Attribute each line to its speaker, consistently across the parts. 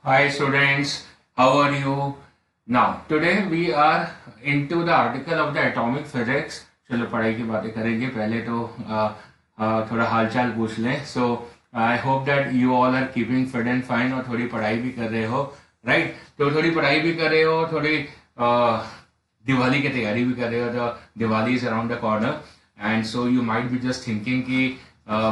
Speaker 1: Hi students, how are you? Now, today we are into the article of the atomic physics. चलो पढ़ाई की बातें करेंगे. पहले तो थोड़ा हालचाल पूछ लें. So I hope that you all are keeping fit and fine और थोड़ी पढ़ाई भी कर रहे हो, right? तो थोड़ी पढ़ाई भी कर रहे हो, थोड़ी दिवाली की तैयारी भी कर रहे हो. तो Diwali is around the corner and so you might be just thinking कि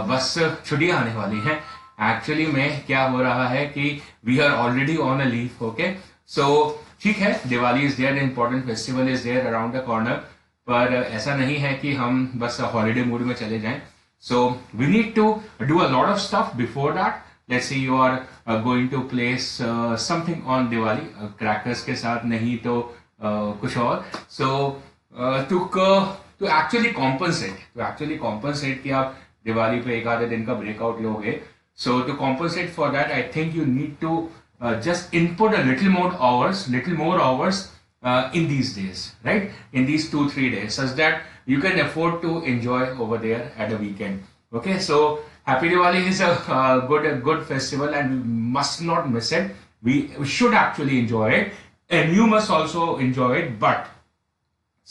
Speaker 1: बस छुट्टियां आने वाली हैं. एक्चुअली में क्या हो रहा है कि we are already on a leave. Okay, so ठीक है, Diwali is there, important festival is there around the corner, पर ऐसा नहीं है कि हम बस हॉलीडे मूड में चले जाएं. So we need to do a lot of stuff before that. Let's see you are going to place something on Diwali, crackers के साथ, नहीं तो कुछ और. सो टू एक्चुअली कॉम्पनसेट कि आप दिवाली पे एक आधे दिन का ब्रेकआउट लोगे. So to compensate for that, I think you need to just input a little more hours in these days, right? In these 2-3 days, such that you can afford to enjoy over there at a weekend. Okay, so Happy Diwali is a good festival, and we must not miss it. We should actually enjoy it, and you must also enjoy it. But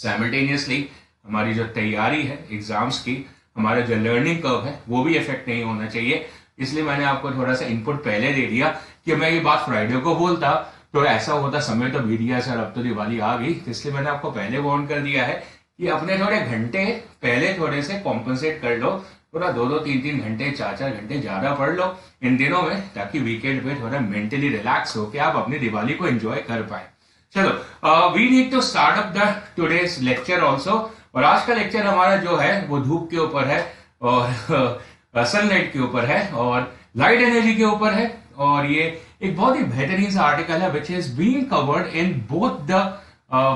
Speaker 1: simultaneously, हमारी जो तैयारी है exams की, हमारा जो learning curve है, वो भी इफेक्ट नहीं होना चाहिए. इसलिए मैंने आपको थोड़ा सा इनपुट पहले दे दिया कि मैं ये बात फ्राइडे को बोलता तो ऐसा होता, समय तो बीत गया सर, अब तो दिवाली आ गई. तो इसलिए मैंने आपको पहले वार्न कर दिया है कि अपने थोड़े घंटे पहले थोड़े से कॉम्पनसेट कर लो, थोड़ा 2-3 घंटे 4 घंटे ज्यादा पढ़ लो इन दिनों में, ताकि वीकेंड पे थोड़ा मेंटली रिलैक्स होकर आप अपनी दिवाली को एंजॉय कर पाए. चलो, we need to start up the today's lecture also. और आज का लेक्चर हमारा जो है वो धूप के ऊपर है और सनलाइट के ऊपर है और लाइट एनर्जी के ऊपर है. और ये एक बहुत ही बेहतरीन सा आर्टिकल है which is being covered in both the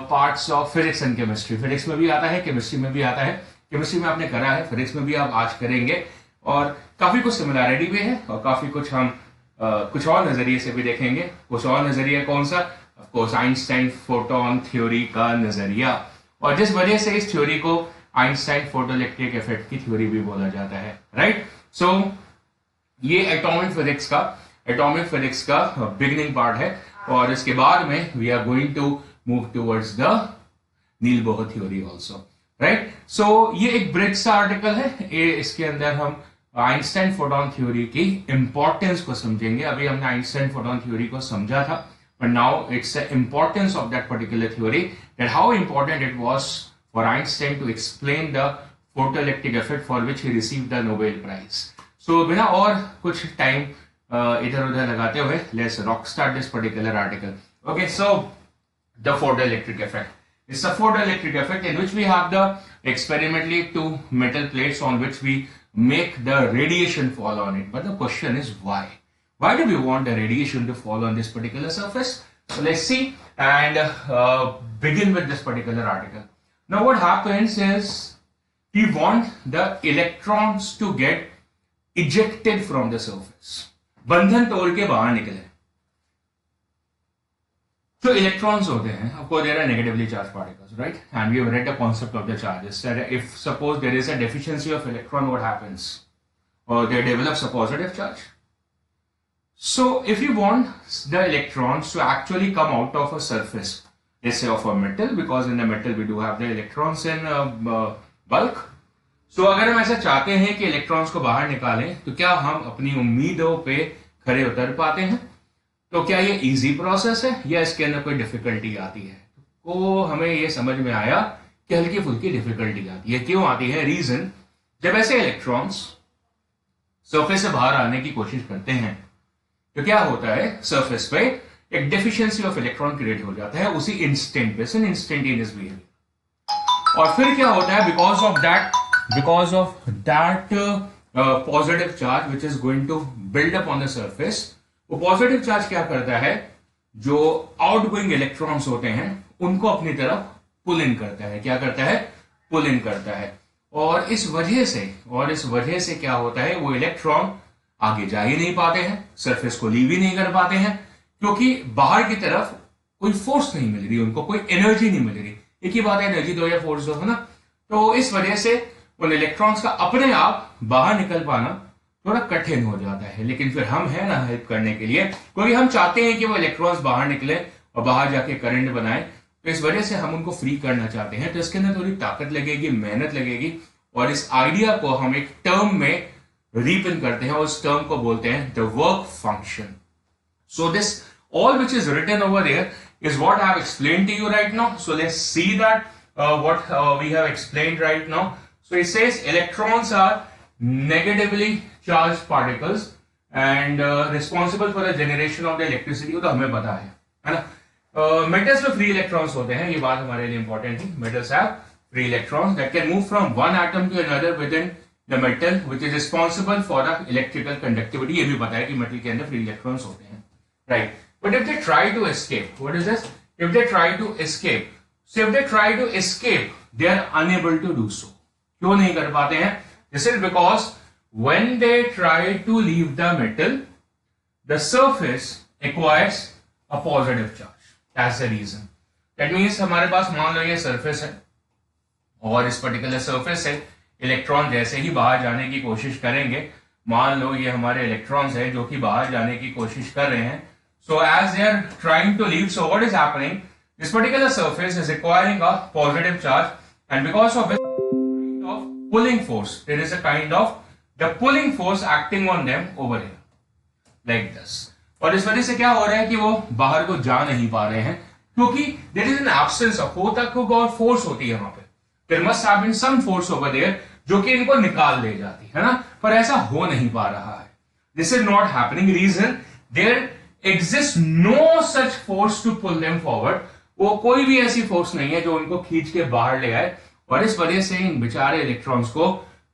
Speaker 1: parts of physics and chemistry. Physics में भी आता है, केमिस्ट्री में भी आता है. केमिस्ट्री में आपने करा है, फिजिक्स में भी आप आज करेंगे, और काफी कुछ सिमिलैरिटी भी है और काफी कुछ हम कुछ और नजरिए से भी देखेंगे. कुछ और नजरिया कौन सा? Of course Einstein photon theory का नजरिया, और जिस वजह से इस थ्योरी को आइंस्टाइन फोटोइलेक्ट्रिक इफेक्ट की थ्योरी भी बोला जाता है, राइट? सो ये एटॉमिक फिजिक्स का बिगिनिंग पार्ट है, और इसके बाद में we are going to move towards the Niels Bohr theory also, right? So ये एक ब्रिज सा आर्टिकल है. इसके अंदर हम आइंस्टाइन फोटोन थ्योरी की इंपॉर्टेंस को समझेंगे. अभी हमने आइंस्टाइन फोटोन थ्योरी को समझा था, but now it's the importance of that particular theory, that how important it was for Einstein to explain the photoelectric effect for which he received the Nobel Prize. So बिना और कुछ time इधर उधर लगाते हुए, let's rock start this particular article. Okay, so the photoelectric effect. It's a photoelectric effect in which we have the experimentally two metal plates on which we make the radiation fall on it. But the question is why? Why do we want the radiation to fall on this particular surface? So let's see and begin with this particular article. Now what happens is we want the electrons to get ejected from the surface. बंधन तोड़ के बाहर निकले. So electrons होते हैं, of course there are negatively charged particles, right? And we have read the concept of the charges. That if suppose there is a deficiency of electron, what happens? Or they develops a positive charge. So if you want the electrons to actually come out of a surface, let's say of a metal, because in the metal we do have the electrons in bulk. So अगर हम ऐसा चाहते हैं कि electrons को बाहर निकालें, तो क्या हम अपनी उम्मीदों पे खरे उतर पाते हैं? तो क्या ये इजी प्रोसेस है या इसके अंदर कोई डिफिकल्टी आती है? तो हमें ये समझ में आया कि हल्की फुल्की डिफिकल्टी आती है. क्यों आती है? रीजन, जब ऐसे इलेक्ट्रॉन्स सरफेस से बाहर आने की कोशिश करते हैं तो क्या होता है, सरफेस पे एक डेफिशिएंसी ऑफ इलेक्ट्रॉन क्रिएट हो जाता है उसी इंस्टेंट पे, इंस्टेंटेनियस बिहेवियर. और फिर क्या होता है, because of that positive charge which is going to build up on the surface, वो पॉजिटिव चार्ज क्या करता है, जो आउटगोइंग इलेक्ट्रॉन्स होते हैं उनको अपनी तरफ पुल इन करता है. क्या करता है? पुल इन करता है. और इस वजह से क्या होता है, वो इलेक्ट्रॉन आगे जा ही नहीं पाते हैं, सरफेस को लीव ही नहीं कर पाते हैं, क्योंकि बाहर की तरफ कोई फोर्स नहीं मिल रही, उनको कोई एनर्जी नहीं मिल रही. एक ही बात है, एनर्जी दो या फोर्स दो, है ना? तो इस वजह से उन इलेक्ट्रॉन्स का अपने आप बाहर निकल पाना थोड़ा कठिन हो जाता है, लेकिन फिर हम है ना हेल्प करने के लिए, क्योंकि हम चाहते हैं कि वो इलेक्ट्रॉन्स बाहर निकले और बाहर जाके करंट बनाए, तो इस वजह से हम उनको फ्री करना चाहते हैं। तो इसके अंदर थोड़ी ताकत लगेगी, मेहनत लगेगी, और इस आइडिया को हम एक टर्म में रिप्रेजेंट करते हैं, उस टर्म को बोलते हैं the work function. So this all which is written over there is what I have explained to you right now. So let's see that what we have explained right now. So it says electrons are negatively charged particles and responsible for the generation of the electricity. तो हमें पता है ना। Metals में free electrons होते हैं, ये बात हमारे लिए इंपॉर्टेंट थी। Metals have free electrons that can move from one atom to another within the metal which is responsible for the electrical conductivity. ये भी पता है कि मेटल के अंदर फ्री इलेक्ट्रॉन्स होते हैं, right. But if they try to escape, what is this? If they try to escape, so if they try to escape, they are unable to do so. क्यों नहीं कर पाते हैं? This is because when they try to leave the metal, the surface acquires a positive charge. That's the reason. That means हमारे पास मान लो ये surface है और इस particular surface से इलेक्ट्रॉन जैसे ही बाहर जाने की कोशिश करेंगे, मान लो ये हमारे इलेक्ट्रॉन्स है जो कि बाहर जाने की कोशिश कर रहे हैं। So as they are trying to leave, so what is happening? This particular surface is acquiring a positive charge, and because of pulling force, there is a kind of the pulling force acting on them over here, like this. और इस वजह से क्या हो रहा है कि वो बाहर को जा नहीं पा रहे हैं, क्योंकि there is an absence of होता को और force होती है वहां पे। There must have been some force over there जो कि इनको निकाल ले जाती है ना, पर ऐसा हो नहीं पा रहा है। This is not happening. Reason there exists no such force to pull them forward. वो कोई भी ऐसी फोर्स नहीं है जो उनको खींच के बाहर ले आए, और इस वजह से इन बेचारे इलेक्ट्रॉन्स को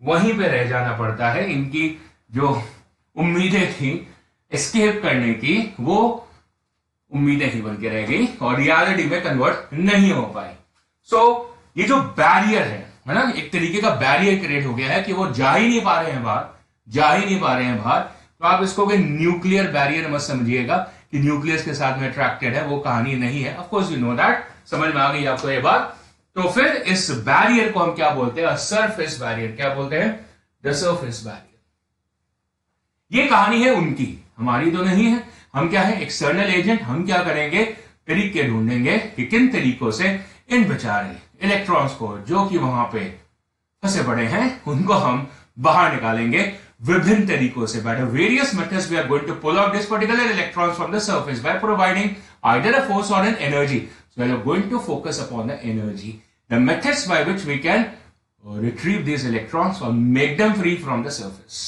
Speaker 1: वहीं पे रह जाना पड़ता है। इनकी जो उम्मीदें थी एस्केप करने की, वो उम्मीदें ही बन के रह गई और रियलिटी में कन्वर्ट नहीं हो पाई। सो ये जो बैरियर है ना, एक तरीके का बैरियर क्रिएट हो गया है कि वो जा ही नहीं पा रहे हैं बाहर, जा ही नहीं पा रहे हैं बाहर। तो आप इसको कोई न्यूक्लियर बैरियर मत समझिएगा कि न्यूक्लियस के साथ में अट्रैक्टेड है, वो कहानी नहीं है। Of course you know that, समझ में आ गई आपको ये बात। तो फिर इस बैरियर को हम क्या बोलते हैं? Surface barrier. क्या बोलते हैं? The surface barrier. ये कहानी है उनकी, हमारी तो नहीं है। हम क्या है? External agent. हम क्या करेंगे? तरीके ढूंढेंगे कि किन तरीकों से इन बेचारे इलेक्ट्रॉन्स को जो कि वहां पे फंसे पड़े हैं उनको हम बाहर निकालेंगे विभिन्न तरीकों से। By the various methods we are going to pull out this particular electrons from the surface by providing either a force or an energy. So we are going to focus upon the energy, the methods by which we can retrieve these electrons or make them free from the surface.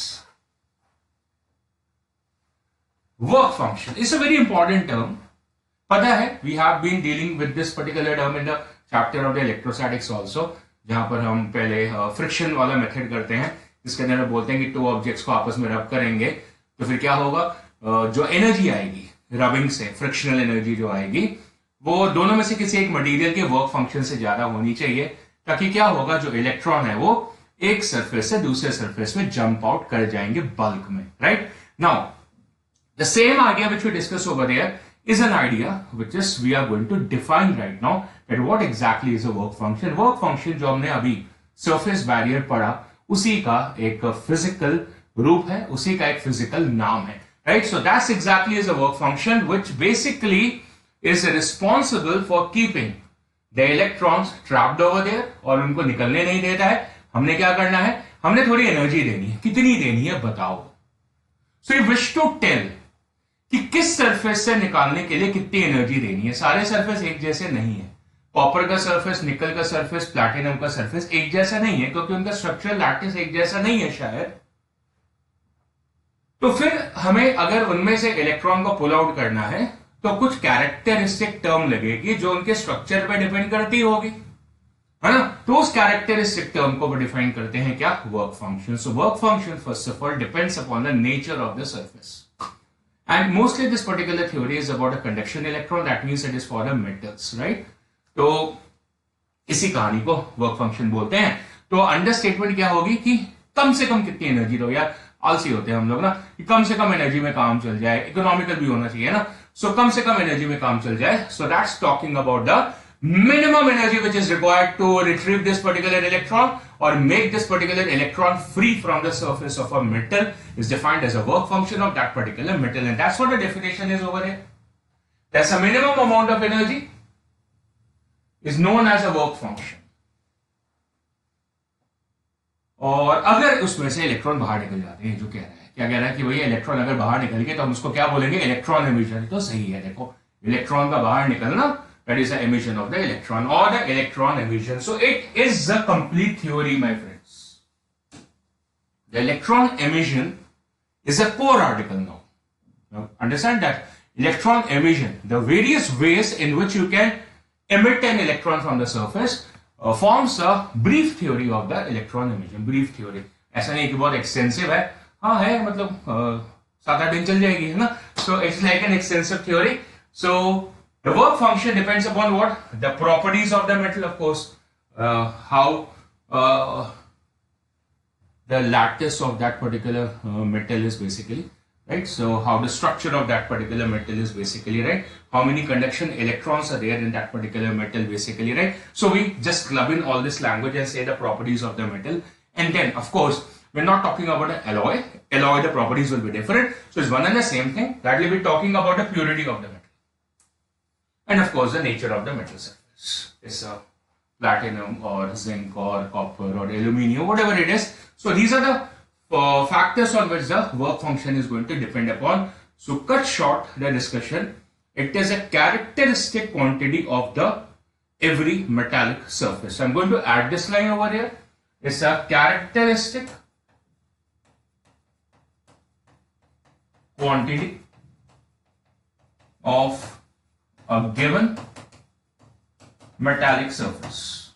Speaker 1: Work function is a very important term. पता है, we have been dealing with this particular term in the chapter of the electrostatics also, जहां पर हम पहले friction वाला method करते हैं, इसके अंदर बोलते हैं कि टू ऑब्जेक्ट्स को आपस में रब करेंगे तो फिर क्या होगा? जो एनर्जी आएगी रबिंग से, फ्रिक्शनल एनर्जी जो आएगी, वो दोनों में से किसी एक मटेरियल के वर्क फंक्शन से ज्यादा होनी चाहिए, ताकि क्या होगा? जो इलेक्ट्रॉन है वो एक सरफेस से दूसरे सरफेस में जंप आउट कर जाएंगे बल्क में, right? Now the same idea which we discuss over there is an idea which is we are going to define right now that what exactly is a work function. Work function जो हमने अभी surface barrier पढ़ा, उसी का एक physical रूप है, उसी का एक फिजिकल नाम है, right? So that's exactly is a work function which basically is responsible for keeping the electrons trapped over there, और उनको निकलने नहीं देता है। हमने क्या करना है? हमने थोड़ी एनर्जी देनी है। कितनी देनी है बताओ? So you wish to tell कि किस सरफेस से निकालने के लिए कितनी एनर्जी देनी है। सारे सरफेस एक जैसे नहीं है। कॉपर का सरफेस, निकल का सरफेस, प्लैटिनम का सरफेस एक जैसा नहीं है, क्योंकि उनका स्ट्रक्चरल लैटिस एक जैसा नहीं है शायद। तो फिर हमें अगर उनमें से इलेक्ट्रॉन को पुल आउट करना है तो कुछ कैरेक्टरिस्टिक टर्म लगेगी जो उनके स्ट्रक्चर पे डिपेंड करती होगी, है ना? तो उस कैरेक्टरिस्टिक टर्म को डिफाइन करते हैं क्या? Work function. So work function first of all depends upon the nature of the surface, and mostly this particular theory is about a conduction electron. That means it is for the metals, right? तो इसी कहानी को work function बोलते हैं। तो understatement क्या होगी कि कम से कम कितनी एनर्जी दो। यार आलसी होते हैं हम लोग ना, कि कम से कम एनर्जी में काम चल जाए, इकोनॉमिकल भी होना चाहिए ना। सो कम से कम एनर्जी में काम चल जाए। So that's talking about the minimum energy which is required to retrieve this particular electron or make this particular electron free from the surface of a metal is defined as a work function of that particular metal, and that's what the definition is over here. That's a minimum amount of energy is known as a work function. और अगर उसमें से electron बाहर निकल जाते हैं, जो कह रहा है, क्या कह रहा है कि भैया इलेक्ट्रॉन अगर बाहर निकल गए तो हम उसको क्या बोलेंगे, इलेक्ट्रॉन एमिशन. तो सही है, देखो इलेक्ट्रॉन का बाहर निकलना, that is the emission of the electron or the electron emission. So it is a complete theory, my friends. The electron emission is a core article now. Now understand that electron emission, the various ways in which you can emit an electron from the surface forms a brief theory of the electron emission. Brief theory, ऐसा नहीं कि बहुत extensive है, हाँ है, मतलब 7-8 दिन चल जाएगी, है ना. So it's like an extensive theory. So the work function depends upon what? The properties of the metal, of course. How the lattice of that particular metal is basically, right? So how the structure of that particular metal is basically, right? How many conduction electrons are there in that particular metal basically, right? So we just club in all this language and say the properties of the metal. And then, of course, we're not talking about an alloy. Alloy, the properties will be different. So it's one and the same thing. That will be talking about the purity of the metal. And of course, the nature of the metal surface. It's a platinum or zinc or copper or aluminium, whatever it is. So these are the factors on which the work function is going to depend upon. So cut short the discussion. It is a characteristic quantity of the every metallic surface. So I'm going to add this line over here. It's a characteristic quantity of a given metallic surface,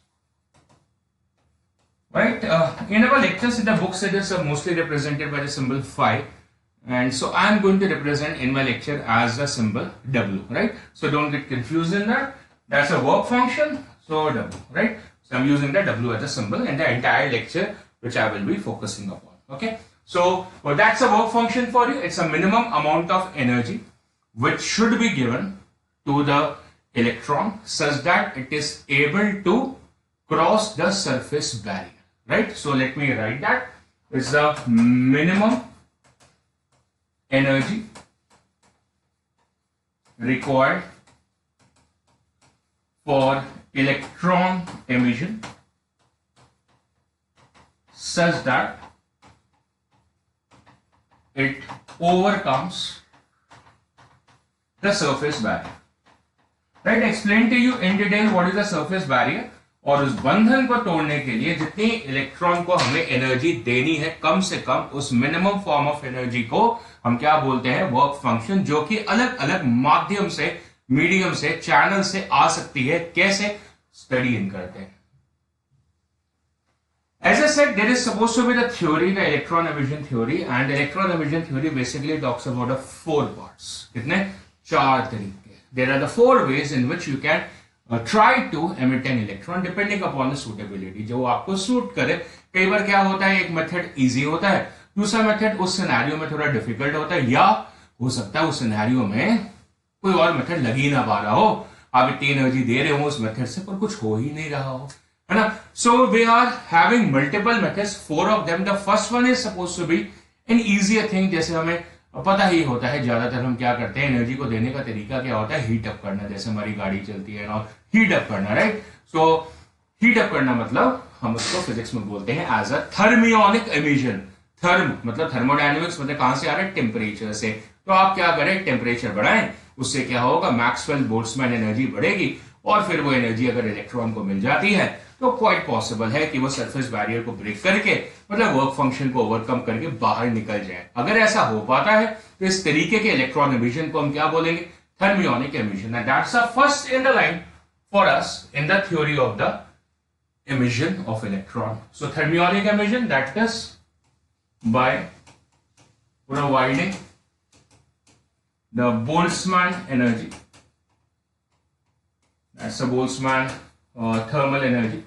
Speaker 1: right? In our lectures in the books it is mostly represented by the symbol phi, and so I am going to represent in my lecture as the symbol W, right? So don't get confused in that. That's a work function, so W, right? So I'm using the W as a symbol in the entire lecture which I will be focusing upon. Okay, so that's a work function for you. It's a minimum amount of energy which should be given to the electron such that it is able to cross the surface barrier, right? So let me write that. It's the minimum energy required for electron emission such that it overcomes the surface barrier. Right, explain to you in detail what is the surface barrier, और उस बंधन को तोड़ने के लिए जितनी electron को हमें एनर्जी देनी है कम से कम, उस मिनिमम फॉर्म ऑफ एनर्जी को हम क्या बोलते हैं, वर्क फंक्शन, जो कि अलग अलग माध्यम से, मीडियम से, चैनल से आ सकती है. कैसे स्टडी इन करते हैं. As I said, there is supposed to be the theory, the electron emission theory, and electron emission theory basically talks about the 4 parts. कितने? 4 तरीके. There are the 4 ways in which you can try to emit an electron depending upon the suitability. जो आपको suit करे. कई बार क्या होता है, एक मेथड इजी होता है, दूसरा मेथड उस सिनेरियो में थोड़ा डिफिकल्ट होता है, या हो सकता है उस सिनेरियो में कोई और मेथड लग ही ना पा रहा हो, आप इतनी एनर्जी दे रहे हो उस मेथड से पर कुछ हो ही नहीं रहा हो, है ना. So we are having multiple methods, 4 of them. The first one is suppose to be an easier thing. जैसे हमें पता ही होता है, ज्यादातर हम क्या करते हैं, एनर्जी को देने का तरीका क्या होता है, हीट अप करना. जैसे हमारी गाड़ी चलती है और हीट अप करना, राइट. सो हीट अप करना मतलब हम उसको फिजिक्स में बोलते हैं as a thermionic emission. Therm मतलब थर्मोडायनेमिक्स, मतलब कहां से आ रहा है, टेम्परेचर से. तो आप क्या करें, टेम्परेचर बढ़ाएं, उससे क्या होगा, मैक्सवेल बोल्ट्जमैन एनर्जी बढ़ेगी, और फिर वो एनर्जी अगर इलेक्ट्रॉन को मिल जाती है तो क्वाइट पॉसिबल है कि वो सरफेस बैरियर को ब्रेक करके, मतलब वर्क फंक्शन को ओवरकम करके बाहर निकल जाए. अगर ऐसा हो पाता है तो इस तरीके के इलेक्ट्रॉन एमिशन को हम क्या बोलेंगे, thermionic emission. And that's the first in the line for us in the theory of the emission of electron. So thermionic emission, that is by providing the Boltzmann energy. That's the Boltzmann thermal energy.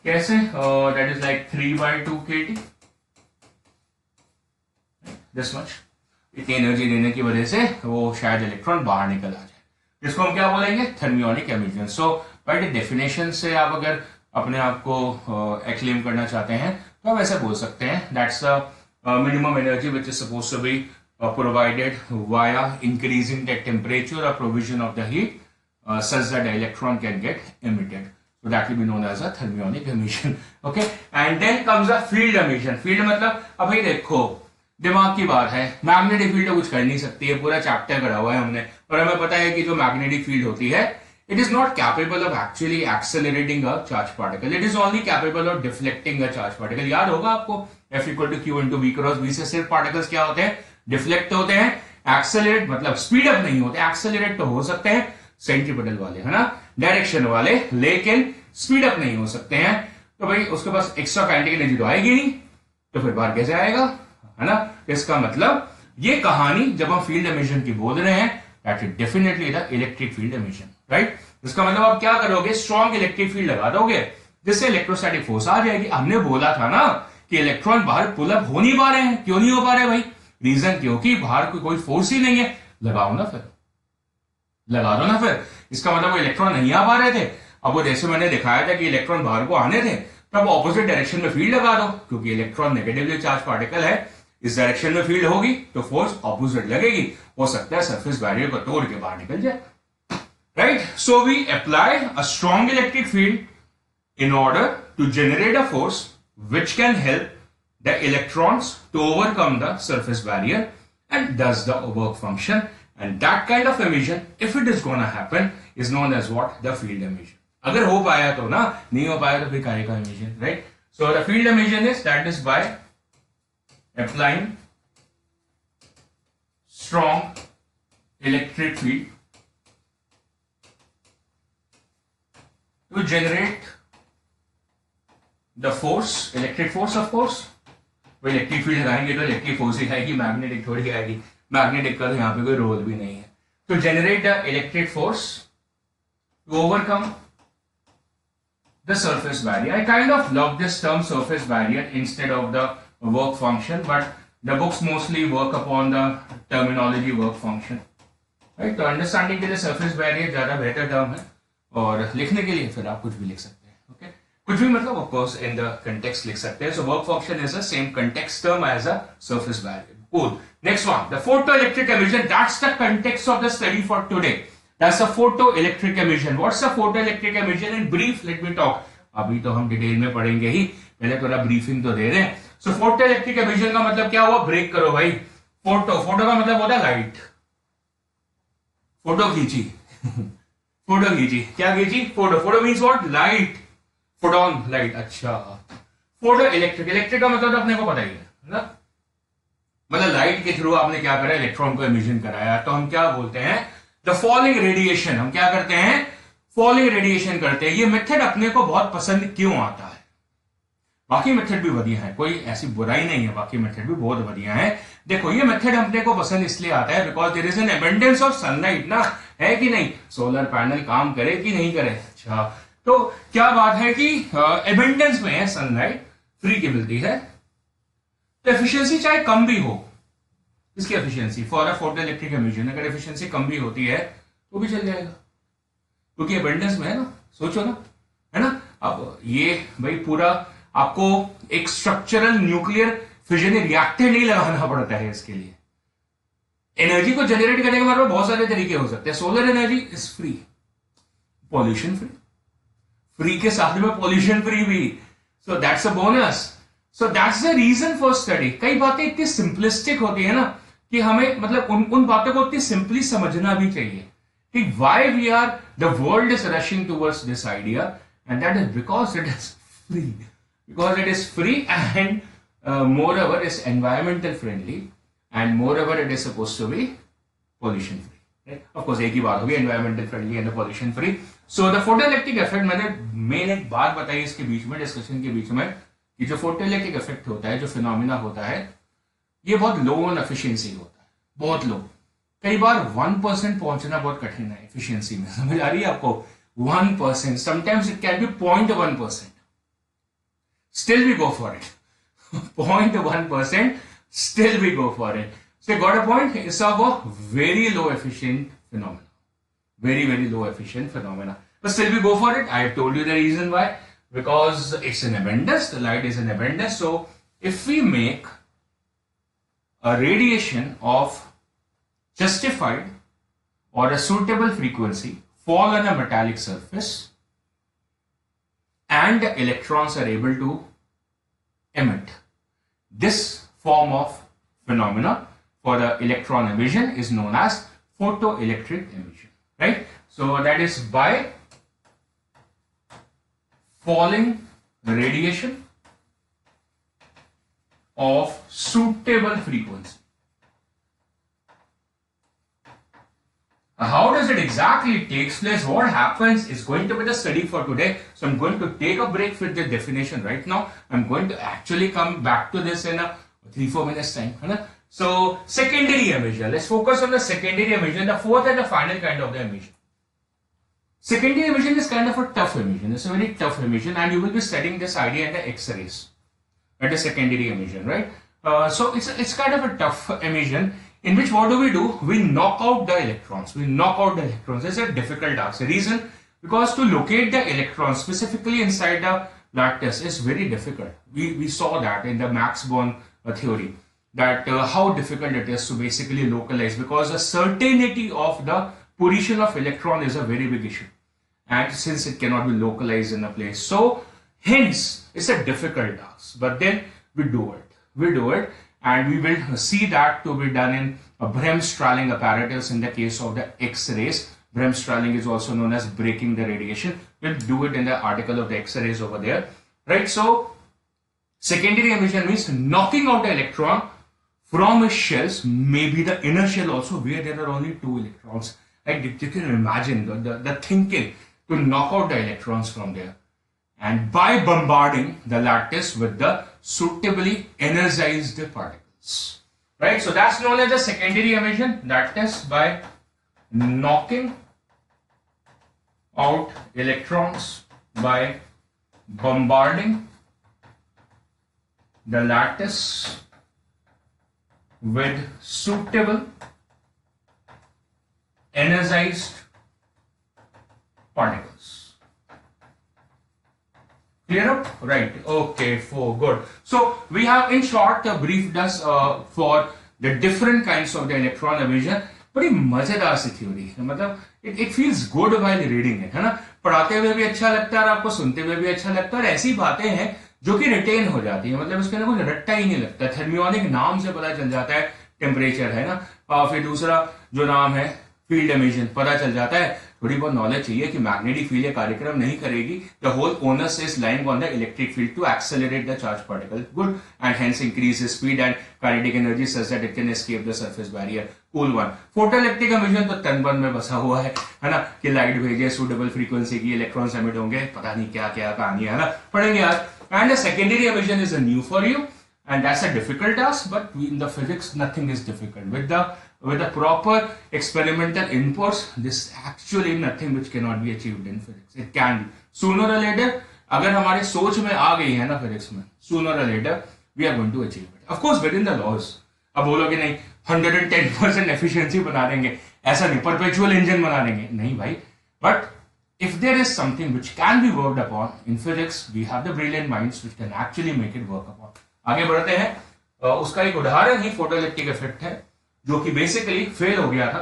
Speaker 1: कैसे? That is like 3/2 kT. This much. इतनी energy देने की वजह से वो शायद electron बाहर निकल आ जाए. जिसको हम क्या बोलेंगे, thermionic emission. So by definition से आप अगर अपने आप को एक्लेम करना चाहते हैं तो आप ऐसे बोल सकते हैं, that's the minimum energy which is suppose to be provided via increasing the temperature or provision of the heat such that the electron can get emitted. So that will be known as a thermionic emission. Okay, and then comes a field emission. Field मतलब अब भाई देखो दिमाग की बात है, magnetic field तो कुछ कर नहीं सकती है, पूरा चैप्टर करा हुआ है हमने, और हमें पता है कि जो मैग्नेटिक फील्ड होती है it is not capable of actually accelerating a charge particle. It is only capable of deflecting a charge particle. याद होगा आपको F equal to Q into V cross V से सिर्फ पार्टिकल्स क्या होते हैं, डिफ्लेक्ट होते हैं, एक्सेलरेट मतलब स्पीड अप नहीं होते, एक्सेलरेट तो हो सकते हैं सेंट्रीपिटल वाले, है ना, डायरेक्शन वाले, लेकिन स्पीड अप नहीं हो सकते हैं। तो भाई उसके पास एक्स्ट्रा काइनेटिक एनर्जी तो आएगी नहीं, तो फिर बाहर कैसे आएगा, है ना। इसका मतलब ये कहानी जब हम फील्ड एमिशन की बोल रहे हैं, that is definitely the electric field emission, right. इसका मतलब आप क्या करोगे, स्ट्रॉन्ग इलेक्ट्रिक फील्ड लगा दोगे जिससे इलेक्ट्रोस्टैटिक फोर्स आ जाएगी। हमने बोला था ना कि इलेक्ट्रॉन बाहर पुल अप हो नहीं पा रहे हैं, क्यों नहीं हो पा रहे भाई, रीजन क्योंकि बाहर कोई फोर्स ही नहीं है। लगाओ ना फिर, लगा दो ना फिर। इसका मतलब वो इलेक्ट्रॉन नहीं आ पा रहे थे, अब वो जैसे मैंने दिखाया था कि इलेक्ट्रॉन बाहर को आने थे, तब ऑपोजिट डायरेक्शन में फील्ड लगा दो, क्योंकि इलेक्ट्रॉन नेगेटिवली चार्ज पार्टिकल है, इस डायरेक्शन में फील्ड होगी तो फोर्स ऑपोजिट लगेगी, हो सकता है सरफेस बैरियर को तोड़ के बाहर निकल जाए, right. So we apply a strong electric field in order to generate a force which can help the electrons to overcome the surface barrier and does the work function, and that kind of emission, if it is going to happen, is known as what, the field emission. अगर हो पाया तो ना, नहीं हो पाया तो फिर काय का emission, right? So the field emission is, that is by applying strong electric field to generate the force, electric force of course. वो इलेक्ट्रिक फील्ड लगाएंगे तो इलेक्ट्रिक फोर्स ही आएगी, मैग्नेटिक थोड़ी आएगी, मैग्नेटिक का तो यहाँ पे कोई रोल भी नहीं है। तो generate the electric force to overcome the surface barrier. I kind of love this term surface barrier instead of the work function, but the books mostly work upon the terminology work function, right. तो understanding के लिए surface barrier ज्यादा बेहतर term है, और लिखने के लिए फिर आप कुछ भी लिख सकते हैं, ओके। कुछ भी मतलब of course in the context लिख सकते हैं। So work function is the same context term as a surface barrier. Cool. Next one, the photoelectric emission. That's the context of the study for today. That's the photoelectric emission. What's the photoelectric emission? In brief, let me talk. अभी तो हम detail में पढ़ेंगे ही, पहले थोड़ा briefing तो दे रहे हैं। So photoelectric emission का मतलब क्या हुआ, ब्रेक करो भाई। फोटो का मतलब होता है लाइट, फोटो खींची फोटो खींची, क्या खींची, photo means what, light, photon light. अच्छा, फोटो इलेक्ट्रिक का मतलब अपने को पता ही है ना, मतलब लाइट के थ्रू आपने क्या करा, इलेक्ट्रॉन को एमिशन कराया, तो हम क्या बोलते हैं, द फॉलिंग रेडिएशन। हम क्या करते हैं, फॉलिंग रेडिएशन करते हैं। ये मेथड अपने को बहुत पसंद क्यों आता है, बाकी मेथड भी बढ़िया है, कोई ऐसी बुराई नहीं है, बाकी मेथड भी बहुत बढ़िया है। देखो ये मेथड अपने को पसंद इसलिए आता है because there is an abundance of sunlight ना, है कि नहीं, सोलर पैनल काम करे कि नहीं करे। अच्छा, तो क्या बात है कि एबंडेंस में है सनलाइट, फ्री की मिलती है, तो एफिशिएंसी चाहे कम भी हो, इसकी efficiency for a photo electric emission अगर एफिशिएंसी कम भी होती है तो भी चल जाएगा, क्योंकि एबंडेंस में है ना, सोचो ना, है ना। अब ये भाई पूरा आपको एक स्ट्रक्चरल न्यूक्लियर फिजन रिएक्टर नहीं लगाना पड़ता है इसके लिए। एनर्जी को जनरेट करने के बारे में बहुत सारे तरीके हो सकते हैं। Solar energy is free, pollution free, free के साथ में पॉल्यूशन फ्री भी, so that's a bonus. So that's the reason for study. कई बातें इतनी सिंपलिस्टिक होती है ना कि हमें मतलब उन बातों को इतनी सिंपली समझना भी चाहिए कि why we are, the world is rushing towards this idea, and that is because it is free, because it is free and moreover is environmental friendly and moreover it is supposed to be pollution free, right? Of course एक ही बात होगी, environmental friendly and pollution free. So the photoelectric effect, मैंने main एक बात बताई इसके बीच में, discussion के बीच में, कि जो फोटोइलेक्ट्रिक इफेक्ट होता है, जो फिनोमिना होता है, ये बहुत लो ऑन एफिशिएंसी होता है, बहुत लो। कई बार 1% पहुंचना बहुत कठिन है एफिशिएंसी में, समझ आ रही है आपको, 1%, sometimes it can be 0.1%, still we go for it, 0.1%, still we go for it. So got a point? It's of a very low efficient phenomenon. very, very low efficient phenomena. But still we go for it. I have told you the reason why. Because it's an abundance, the light is an abundance. So if we make a radiation of justified or a suitable frequency fall on a metallic surface and the electrons are able to emit, this form of phenomena for the electron emission is known as photoelectric emission, right? So that is by falling radiation of suitable frequency. How does it exactly takes place? What happens is going to be the study for today. So I'm going to take a break with the definition right now. I'm going to actually come back to this in a 3-4 minutes time. So secondary emission. Let's focus on the secondary emission, the fourth and the final kind of the emission. Secondary emission is kind of a tough emission. It's a very tough emission, and you will be studying this idea in the X-rays. That is secondary emission, right? So it's kind of a tough emission in which what do? We knock out the electrons. It's a difficult task. The reason, because to locate the electrons specifically inside the lattice is very difficult. We saw that in the Max Born theory, that how difficult it is to basically localize, because the certainty of the position of electron is a very big issue, and since it cannot be localized in a place, so hence it's a difficult task. But then we do it, and we will see that to be done in a Bremsstrahlung apparatus in the case of the X-rays. Bremsstrahlung is also known as breaking the radiation. We'll do it in the article of the X-rays over there, right? So secondary emission means knocking out the electron from its shells, maybe the inner shell also, where there are only 2 electrons. Like you can imagine the thinking to knock out the electrons from there, and by bombarding the lattice with the suitably energized particles, right? So that's known as the secondary emission. That is by knocking out electrons by bombarding the lattice with suitable energized particles. Clear up? Right. Okay, good. So we have in short briefed us for the different kinds of the electron emission. बड़ी मजेदार सी theory है, मतलब it feels good while reading it, है ना? पढ़ाते हुए भी अच्छा लगता है और आपको सुनते हुए भी अच्छा लगता है, और ऐसी बातें हैं जो कि रिटेन हो जाती है, मतलब इसके अंदर कुछ रट्टा ही नहीं लगता। थर्मियोनिक नाम से पता चल जाता है टेम्परेचर, है ना? और फिर दूसरा जो नाम है फील्ड एमिशन, पता चल जाता है। थोड़ी बहुत नॉलेज चाहिए कि मैग्नेटिक फील्ड ये कार्यक्रम नहीं करेगी, the whole onus is lying on the electric field to accelerate the charge particle, good, and hence increase speed and kinetic energy such that it can escape the surface barrier, cool one. Photoelectric emission तो तन मन में बसा हुआ है ना, कि light भेजे सुटेबल फ्रीक्वेंसी की, इलेक्ट्रॉन्स एमिट होंगे, पता नहीं क्या क्या कहानी है ना, पढ़ेंगे आज। And the secondary emission is a new for you, and that's a difficult task, but in the physics nothing is difficult. With the proper experimental inputs, this actually nothing which cannot be achieved in physics. It can be sooner or later, अगर हमारे सोच में आ गई है ना physics में, sooner or later we are going to achieve it, of course within the laws. अब बोलोगे नहीं 110% efficiency बना देंगे, ऐसा नहीं perpetual engine बना देंगे, नहीं भाई, but if there is something which can be worked upon in physics, we have the brilliant minds which can actually make it work upon. आगे बढ़ते हैं। उसका एक उदाहरण ही फोटोइलेक्ट्रिक इफेक्ट है, जो कि बेसिकली फेल हो गया था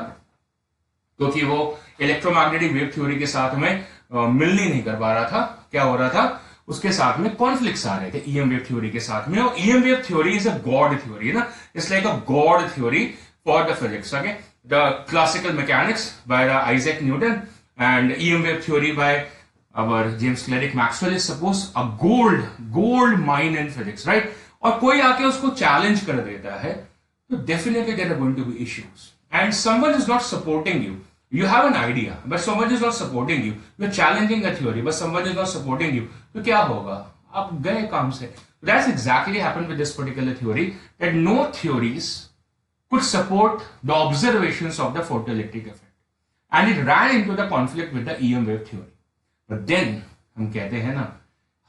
Speaker 1: क्योंकि वो इलेक्ट्रोमैग्नेटिक वेव थ्योरी के साथ में मिल नहीं कर पा रहा था। क्या हो रहा था, उसके साथ में कॉन्फ्लिक्ट्स आ रहे थे ईएम वेव थ्योरी के साथ में, और EM wave theory is a god theory ना, it's like a god theory for the physics. Okay, the classical mechanics by the Isaac Newton and EM wave theory by our James Clerk Maxwell is supposed a gold mine in physics, right? और कोई आके उसको challenge कर देता है तो definitely there are going to be issues, and someone is not supporting you, you have an idea but someone is not supporting you, you are challenging a theory but someone is not supporting you, तो क्या होगा, आप गए काम से। That's exactly happened with this particular theory, that no theories could support the observations of the photoelectric effect, and it ran into the conflict with the EM wave theory. But then हम कहते हैं ना,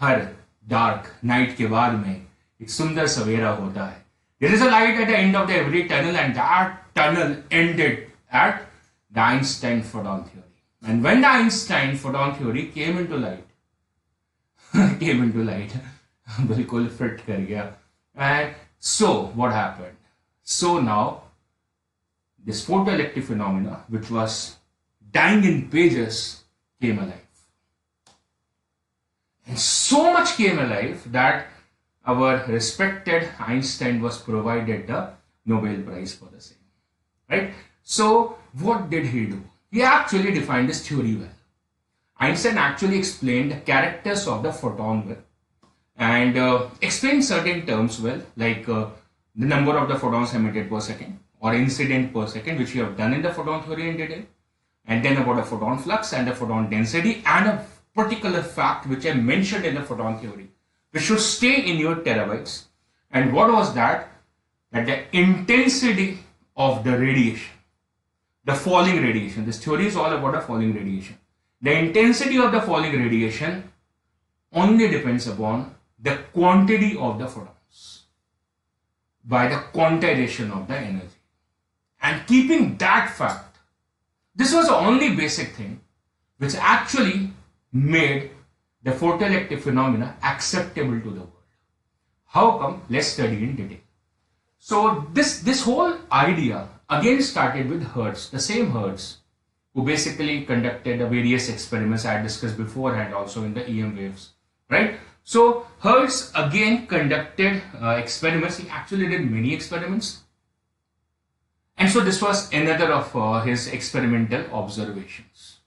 Speaker 1: हर dark night के बाद में एक सुंदर सवेरा होता है। There is a light at the end of the every tunnel, and that tunnel ended at the Einstein photon theory. And when the Einstein photon theory came into light, came into light, बिल्कुल fit कर गया. And so what happened? So now this photoelectric phenomena, which was dying in pages, came alive. And so much came alive that our respected Einstein was provided the Nobel Prize for the same. Right? So what did he do? He actually defined this theory well. Einstein actually explained the characters of the photon well and explained certain terms well, like the number of the photons emitted per second or incident per second, which we have done in the photon theory in detail, and then about the photon flux and the photon density, and a particular fact which I mentioned in the photon theory, which should stay in your terabytes. And what was that? That the intensity of the radiation, the falling radiation, this theory is all about the falling radiation. The intensity of the falling radiation only depends upon the quantity of the photons by the quantization of the energy. And keeping that fact, this was the only basic thing which actually made the photoelectric phenomena acceptable to the world. How come? Let's study in detail. So this whole idea again started with Hertz, the same Hertz who basically conducted the various experiments I discussed beforehand also in the EM waves, right? So Hertz again conducted experiments. He actually did many experiments. And so this was another of his experimental observations.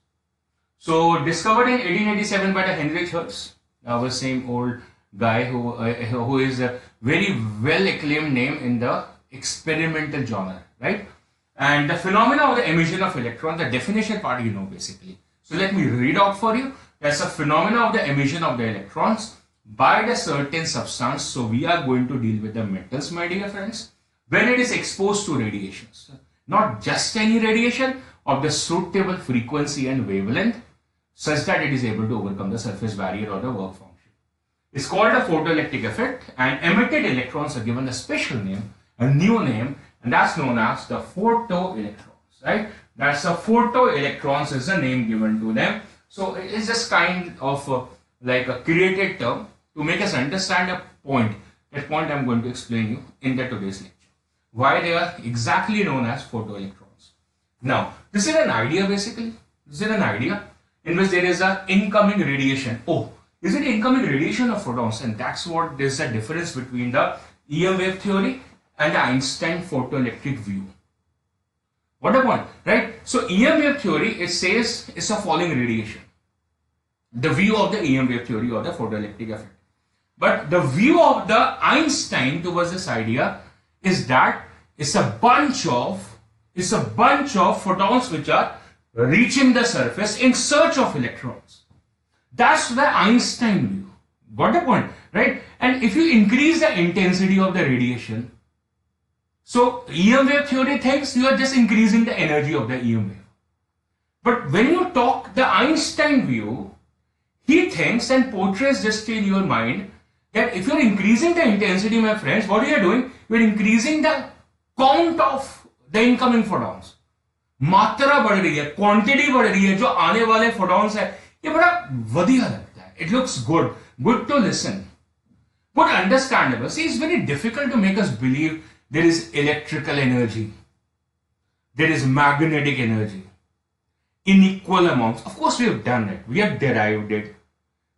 Speaker 1: So discovered in 1887 by the Heinrich Hertz, our same old guy who is a very well acclaimed name in the experimental genre, right? And the phenomena of the emission of electron, the definition part you know basically. So let me read out for you. That's a phenomena of the emission of the electrons by the certain substance. So we are going to deal with the metals, my dear friends, when it is exposed to radiations. Not just any radiation, of the suitable frequency and wavelength such that it is able to overcome the surface barrier or the work function. It's called a photoelectric effect, and emitted electrons are given a special name, a new name, and that's known as the photoelectrons, right? That's the photoelectrons is the name given to them. So it is just kind of like a created term to make us understand a point. That point I'm going to explain you in the today's lecture. Why they are exactly known as photoelectrons. Now, this is an idea basically. This is an idea in which there is an incoming radiation. Oh, is it incoming radiation of photons? And that's what there's a difference between the EM wave theory and the Einstein photoelectric view. What a point, right? So EM wave theory, it says it's a falling radiation. The view of the EM wave theory or the photoelectric effect. But the view of the Einstein towards this idea is that it's a bunch of photons which are reaching the surface in search of electrons. That's the Einstein view. Got the point, right? And if you increase the intensity of the radiation, so EM wave theory thinks you are just increasing the energy of the EM wave. But when you talk the Einstein view, he thinks and portrays just in your mind that if you're increasing the intensity, my friends, what you are doing? You're increasing the count of the incoming photons. मात्रा बढ़ रही है, quantity बढ़ रही है, जो आने वाले photons है, ये बड़ा वधिया लगता है. It looks good to listen, but understandable. See, it's very difficult to make us believe there is electrical energy, there is magnetic energy in equal amounts. Of course, we have done it, we have derived it,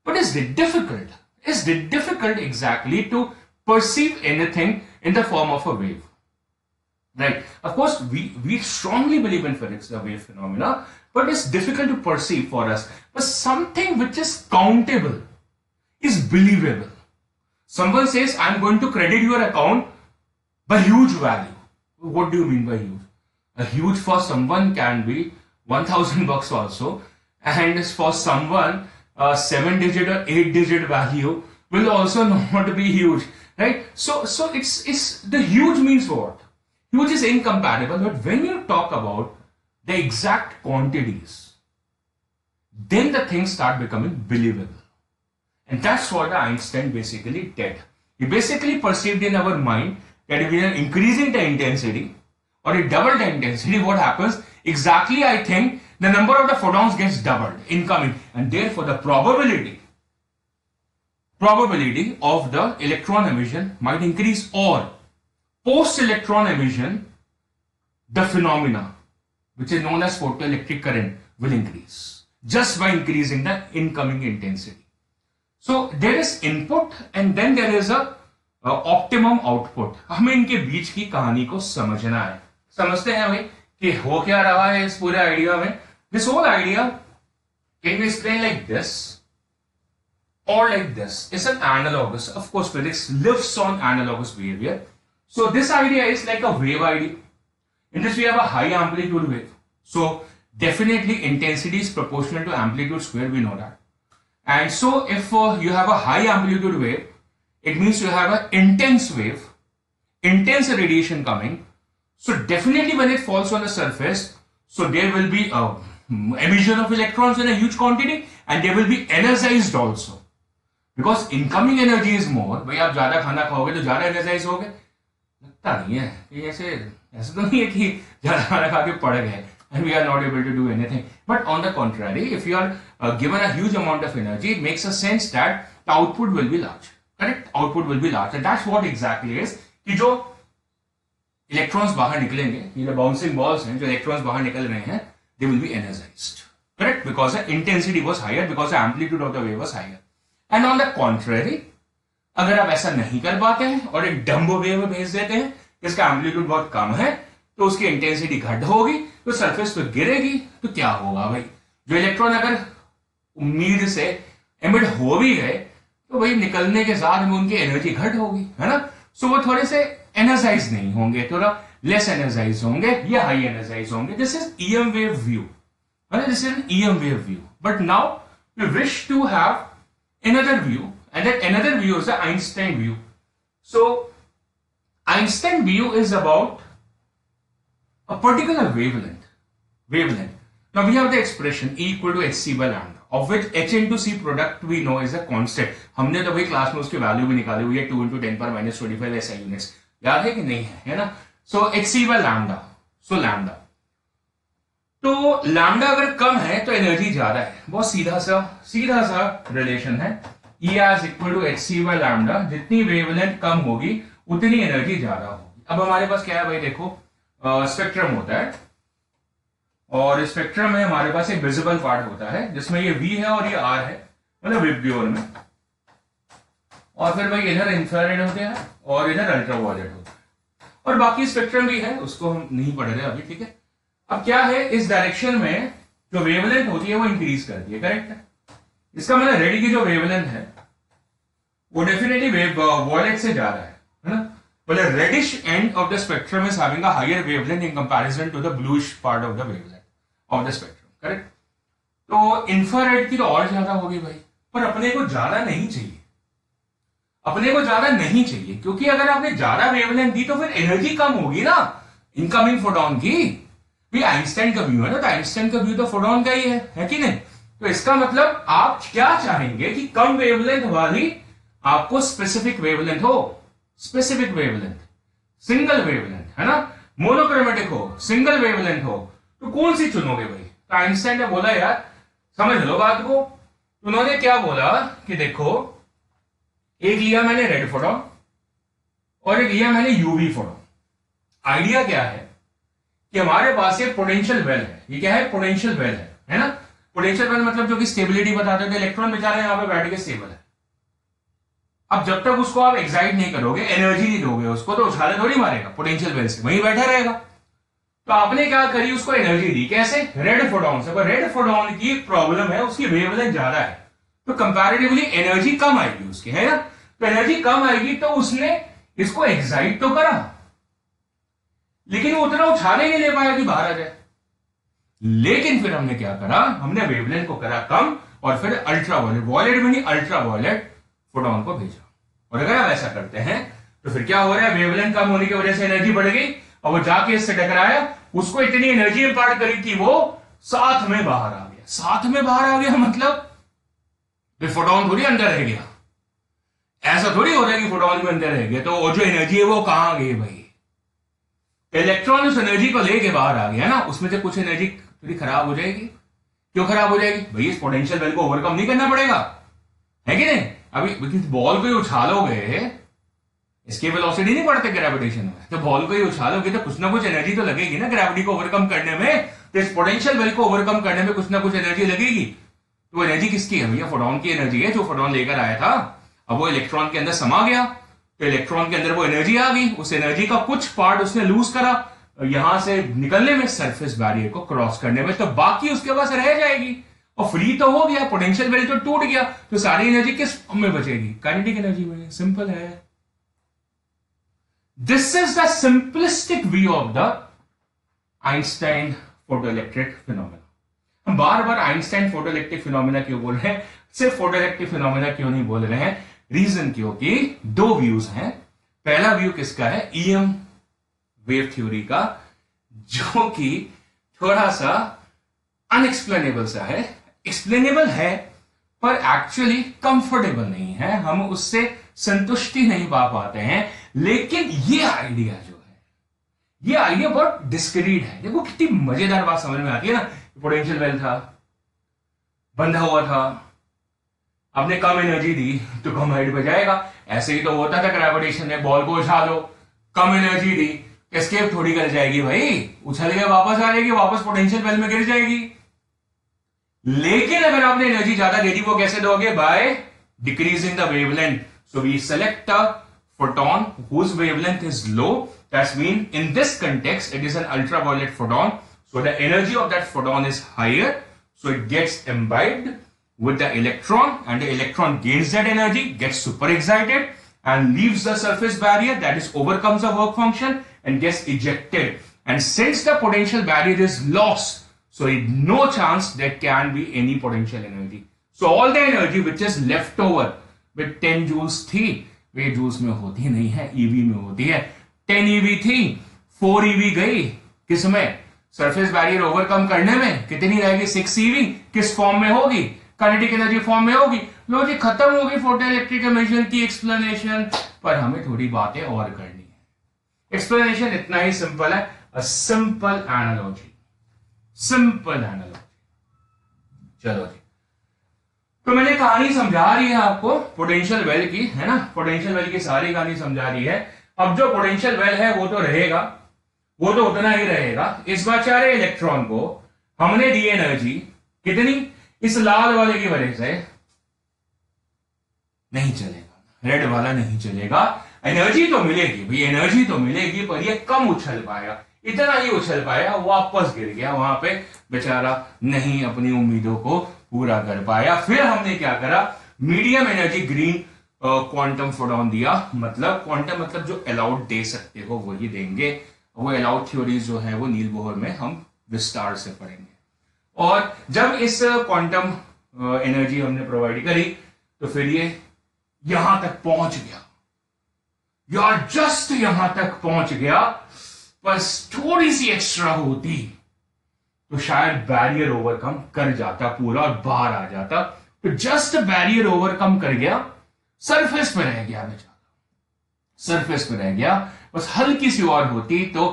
Speaker 1: but is it difficult? Is it difficult exactly to perceive anything in the form of a wave? Right. Of course, we strongly believe in physics, the wave phenomena, but it's difficult to perceive for us. But something which is countable is believable. Someone says, I'm going to credit your account by huge value. What do you mean by huge? A huge for someone can be 1,000 bucks also, and for someone, a 7-digit or 8-digit value will also not be huge, right? So it's the huge means what? Huge is incomparable, but when you talk about the exact quantities, then the things start becoming believable. And that's what Einstein basically did. He basically perceived in our mind that if we are increasing the intensity or a double the intensity, what happens? Exactly, I think the number of the photons gets doubled incoming, and therefore the probability of the electron emission might increase, or post electron emission the phenomena which is known as photoelectric current will increase just by increasing the incoming intensity. So there is input and then there is a optimum output. हमें इनके बीच की कहानी को समझना है. समझते हैं भाई कि हो क्या रहा है इस पूरे आइडिया में. This whole idea can be explained like this or like this. It's an analogous. Of course, physics lives on analogous behavior. So this idea is like a wave idea. In this we have a high amplitude wave. So definitely intensity is proportional to amplitude square, we know that. And so if you have a high amplitude wave, it means you have an intense wave, intense radiation coming. So definitely when it falls on the surface, so there will be a emission of electrons in a huge quantity and they will be energized also. Because incoming energy is more. भाई आप ज्यादा खाना खाओगे तो ज्यादा energise होगे. लगता नहीं है कि ऐसे तो नहीं है कि ज्यादा खाना खा के पड़ गए and we are not able to do anything. But on the contrary, if you are given a huge amount of energy, it makes a sense that the output will be large. Correct? Output will be large. And that's what exactly is कि जो electrons बाहर निकलेंगे, ये जो bouncing balls हैं, जो electrons बाहर निकल रहे हैं, they will be energized. Correct? Because the intensity was higher, because the amplitude of the wave was higher. And on the contrary, अगर आप ऐसा नहीं कर पाते हैं और एक डम्बो वेव भेज देते हैं, जिसका एम्पलीट्यूड बहुत कम है, तो उसकी इंटेंसिटी घट होगी, तो सरफेस पे गिरेगी, तो क्या होगा भाई? जो इलेक्ट्रॉन अगर उम्मीद से एमिट हो भी गए, तो भाई निकलने के साथ में उनकी एनर्जी घट होगी, है ना? सो वो थोड़े से एनर्जाइज नहीं होंगे, थोड़ा लेस एनर्जाइज होंगे या हाई एनर्जाइज होंगे. This is EM wave view, है ना? This is an EM wave view. But now we wish to have another view, and that another view is the Einstein view. So Einstein view is about a particular wavelength. Now we have the expression E equal to hc by lambda, of which h into c product we know is a constant. हमने तो भाई class में उसकी value भी निकाली हुई है, 2 into 10 power minus 25 SI units. याद है कि नहीं है ना? So hc by lambda. So lambda. तो लैम्डा अगर कम है तो एनर्जी ज्यादा है. बहुत सीधा सा रिलेशन है. E as equal to hc by lambda. जितनी वेवलेंथ कम होगी उतनी एनर्जी ज्यादा होगी. अब हमारे पास क्या है भाई? देखो स्पेक्ट्रम होता है और स्पेक्ट्रम में हमारे पास एक विजिबल पार्ट होता है जिसमें ये V है और ये R है, मतलब विब्योर में. और फिर भाई इधर इंफ्रारेड होते हैं और इधर अल्ट्रावायलेट होता है और बाकी स्पेक्ट्रम भी है, उसको हम नहीं पढ़ रहे अभी. ठीक है. अब क्या है, इस डायरेक्शन में जो वेवलेंथ होती है वो इंक्रीज करती है. करेक्ट है. इसका मतलब रेड की जो वेवलेंथ है वो डेफिनेटली वॉयलेट से ज्यादा है ना? मतलब reddish end of the spectrum is having a higher wavelength in comparison to the bluish part of the wavelength of the spectrum. Correct. तो इंफ्रारेड की तो और ज्यादा होगी भाई, पर अपने को ज्यादा नहीं चाहिए. क्योंकि अगर आपने ज्यादा वेवलेंथ दी तो फिर एनर्जी कम होगी ना इनकमिंग फोटोन की. आइंस्टाइन का व्यू है ना, तो आइंस्टाइन का व्यू तो फोटोन का ही है कि नहीं? तो इसका मतलब आप क्या चाहेंगे कि कम वेवलेंथ वाली आपको स्पेसिफिक वेवलेंथ हो, सिंगल वेवलेंथ, है ना? मोनोक्रोमेटिक हो, सिंगल वेवलेंथ हो, तो कौन सी चुनोगे भाई? तो आइंस्टाइन ने बोला यार समझ लो बात को. उन्होंने क्या बोला कि देखो, एक लिया मैंने रेड फोटोन और एक लिया मैंने यूवी फोटोन. आइडिया क्या है कि हमारे पास एक पोटेंशियल वेल है. ये क्या है? पोटेंशियल वेल है ना? पोटेंशियल वेल मतलब जो कि स्टेबिलिटी बताते थे, इलेक्ट्रॉन बेचारे यहां पे बैठ के स्टेबल है. अब जब तक उसको आप एक्साइट नहीं करोगे, एनर्जी नहीं दोगे उसको, तो उछाले थोड़ी मारेगा पोटेंशियल वेल से, वहीं बैठा रहेगा. तो आपने क्या करी, उसको एनर्जी दी. कैसे? रेड फोटोन से. पर रेड फोटोन की प्रॉब्लम है, उसकी वेवलेंथ ज्यादा है, तो कंपैरेटिवली एनर्जी कम आएगी उसकी, है ना? तो एनर्जी कम आएगी तो उसने इसको एक्साइट तो करा, लेकिन वो उतना उछाले नहीं ले पाया कि बाहर आ जाए. लेकिन फिर हमने क्या करा, हमने वेवलेंथ को करा कम और फिर अल्ट्रावायलेट, वॉयलेट में नहीं अल्ट्रावायलेट फोटोन को भेजा. और अगर आप ऐसा करते हैं तो फिर क्या हो रहा है, वेवलेंथ कम होने की वजह से एनर्जी बढ़ गई और वो जाके इससे टकराया, उसको इतनी एनर्जी इंपार्ट करी कि वो साथ में बाहर आ गया. मतलब फोटोन थोड़ी अंदर रह गया, ऐसा थोड़ी हो रहा है कि फोटोन भी अंदर रह गया, तो जो एनर्जी है वो कहां गई भाई? इलेक्ट्रॉन उस एनर्जी को लेके बाहर आ गया ना, उसमें से कुछ एनर्जी थोड़ी खराब हो जाएगी। क्यों खराब हो जाएगी भाई? इस पोटेंशियल वेल को ओवरकम नहीं करना पड़ेगा, है कि नहीं? अभी बॉल को ही उछालोगे, इसकी वेलोसिटी नहीं बढ़ते ग्रेविटेशन में, तो बॉल को ही उछालोगे तो कुछ ना कुछ एनर्जी तो लगेगी ना ग्रेविटी को ओवरकम करने में। तो इस पोटेंशियल वेल को ओवरकम करने में कुछ ना कुछ एनर्जी लगेगी। तो वो एनर्जी किसकी है भैया? फोटोन की एनर्जी है, जो फोटोन लेकर आया था। अब वो इलेक्ट्रॉन के अंदर समा गया, तो इलेक्ट्रॉन के अंदर वो एनर्जी आ गई, उस एनर्जी का कुछ पार्ट उसने लूज करा यहां से निकलने में, सरफेस बैरियर को क्रॉस करने में, तो बाकी उसके पास रह जाएगी और फ्री तो हो गया, पोटेंशियल वेल तो टूट गया, तो सारी एनर्जी किस में बचेगी? काइनेटिक एनर्जी में। सिंपल है। This is the simplistic view of the Einstein photoelectric phenomena. हम बार बार आइंस्टाइन फोटोइलेक्ट्रिक फिनोमेना क्यों बोल रहे हैं, सिर्फ फोटोइलेक्ट्रिक फिनोमेना क्यों नहीं बोल रहे हैं? रीजन क्योंकि दो व्यूज हैं। पहला व्यू किसका है? ईएम वेव थ्योरी का, जो कि थोड़ा सा अनएक्सप्लेनेबल सा है। एक्सप्लेनेबल है पर एक्चुअली कंफर्टेबल नहीं है, हम उससे संतुष्टि नहीं पा पाते हैं। लेकिन ये आइडिया जो है, ये आइडिया बहुत डिस्क्रीट है। देखो कितनी मजेदार बात समझ में आती है ना। पोटेंशियल वेल था, बंधा हुआ था, आपने कम एनर्जी दी तो कम हाइट पे जाएगा। ऐसे ही तो होता था ग्रेविटेशन में, बॉल को उछालो, कम एनर्जी दी, एस्केप थोड़ी कर जाएगी भाई, उछल के वापस आ जाएगी, वापस पोटेंशियल वेल में गिर जाएगी। लेकिन अगर आपने एनर्जी ज्यादा दे दी, वो कैसे दोगे? By decreasing the wavelength. So we select a photon whose wavelength is low. That means in this context it is an ultraviolet photon, so the energy of that photon is higher, so it gets imbibed with the electron, and the electron gains that energy, gets super excited and leaves the surface barrier, that is overcomes the work function and gets ejected. And since the potential barrier is lost, so no chance there can be any potential energy. So all the energy which is left over with 10 joules थी, वे joules में होती नहीं है, EV में होती है। 10 EV थी, 4 EV गई किसमें? सरफेस बैरियर ओवरकम करने में। कितनी रहेगी? 6 ईवी। किस फॉर्म में होगी? काइनेटिक एनर्जी फॉर्म में होगी। लो जी, खत्म होगी फोटोइलेक्ट्रिक इमेजन की एक्सप्लेनेशन। पर हमें थोड़ी बातें और करनी है। एक्सप्लेनेशन इतना ही सिंपल है, a simple analogy, simple analogy. चलो जी, तो मैंने कहानी समझा रही है आपको पोटेंशियल वेल की, है ना? पोटेंशियल वेल की सारी कहानी समझा रही है। अब जो पोटेंशियल वेल है वो तो रहेगा, वो तो उतना ही रहेगा। इस बेचारे इलेक्ट्रॉन को हमने दी एनर्जी कितनी? इस लाल वाले की वजह से नहीं चलेगा, रेड वाला नहीं चलेगा। एनर्जी तो मिलेगी भाई, एनर्जी तो मिलेगी, पर ये कम उछल पाया, इतना ही उछल पाया, वापस गिर गया वहां पे बेचारा, नहीं अपनी उम्मीदों को पूरा कर पाया। फिर हमने क्या करा? Medium energy green quantum photon दिया। मतलब क्वांटम मतलब जो अलाउड दे सकते हो वही देंगे। वो अलाउड थ्योरीज जो है वो नील बोहर में हम विस्तार से पढ़ेंगे। और जब इस क्वांटम एनर्जी हमने प्रोवाइड करी तो फिर ये यहां तक पहुंच गया यार, जस्ट यहां तक पहुंच गया। बस थोड़ी सी एक्स्ट्रा होती तो शायद बैरियर ओवरकम कर जाता पूरा और बाहर आ जाता। तो जस्ट बैरियर ओवरकम कर गया, सरफेस पे रह गया बेचारा, सरफेस पे रह गया। बस हल्की सी और होती तो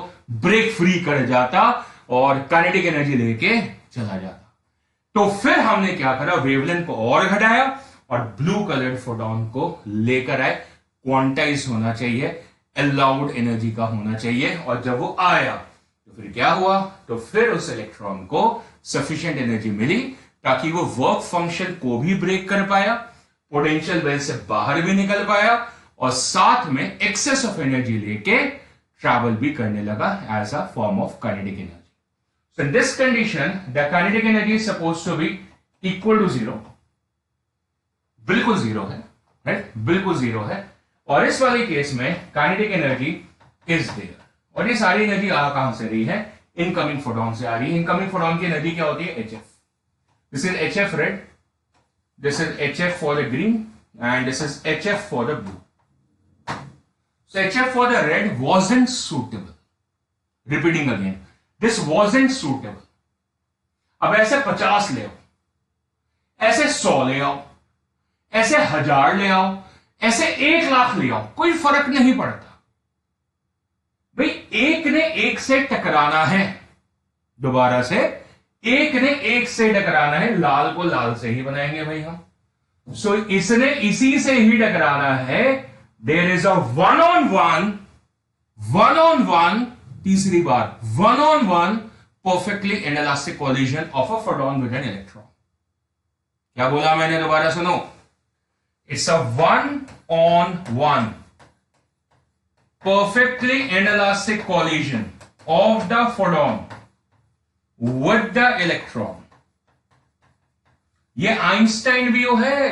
Speaker 1: ब्रेक फ्री कर जाता और काइनेटिक एनर्जी लेके चला जाता। तो फिर हमने क्या करा? वेवलेंथ को और घटाया और ब्लू कलर्ड फोटोन को लेकर आए। क्वांटाइज होना चाहिए, अलाउड एनर्जी का होना चाहिए। और जब वो आया तो फिर क्या हुआ? तो फिर उस इलेक्ट्रॉन को सफिशिएंट एनर्जी मिली ताकि वो वर्क फंक्शन को भी ब्रेक कर पाया, पोटेंशियल वेल से बाहर भी निकल पाया और साथ में एक्सेस ऑफ एनर्जी लेके ट्रैवल भी करने लगा as a form of kinetic energy. So in this condition the kinetic energy is suppose to be equal to 0, बिल्कुल 0 है, राइट? बिल्कुल 0 है। और इस वाले केस में काइनेटिक एनर्जी इज देयर। और ये सारी एनर्जी कहां से रही है? इनकमिंग फोटोन से आ रही है। इनकमिंग फोटोन की एनर्जी क्या होती है? HF। This is HF red, this is HF for the green and this is HF for the blue. So HF for the red wasn't suitable. Repeating again, this wasn't suitable. अब ऐसे 50 ले आओ, ऐसे 100 ले आओ, ऐसे 1000 ले आओ, ऐसे 1 लाख ले आओ, कोई फर्क नहीं पड़ता भाई एक ने एक से टकराना है, दोबारा से एक ने एक से टकराना है, लाल को लाल से ही बनाएंगे भाई हम। सो इसने इसी से ही टकराना है। There is a one on one, तीसरी बार one on one perfectly inelastic collision of a photon with an electron. क्या बोला मैंने, दोबारा सुनो। It's a one on one perfectly inelastic collision of the photon with the electron। ये Einstein view है,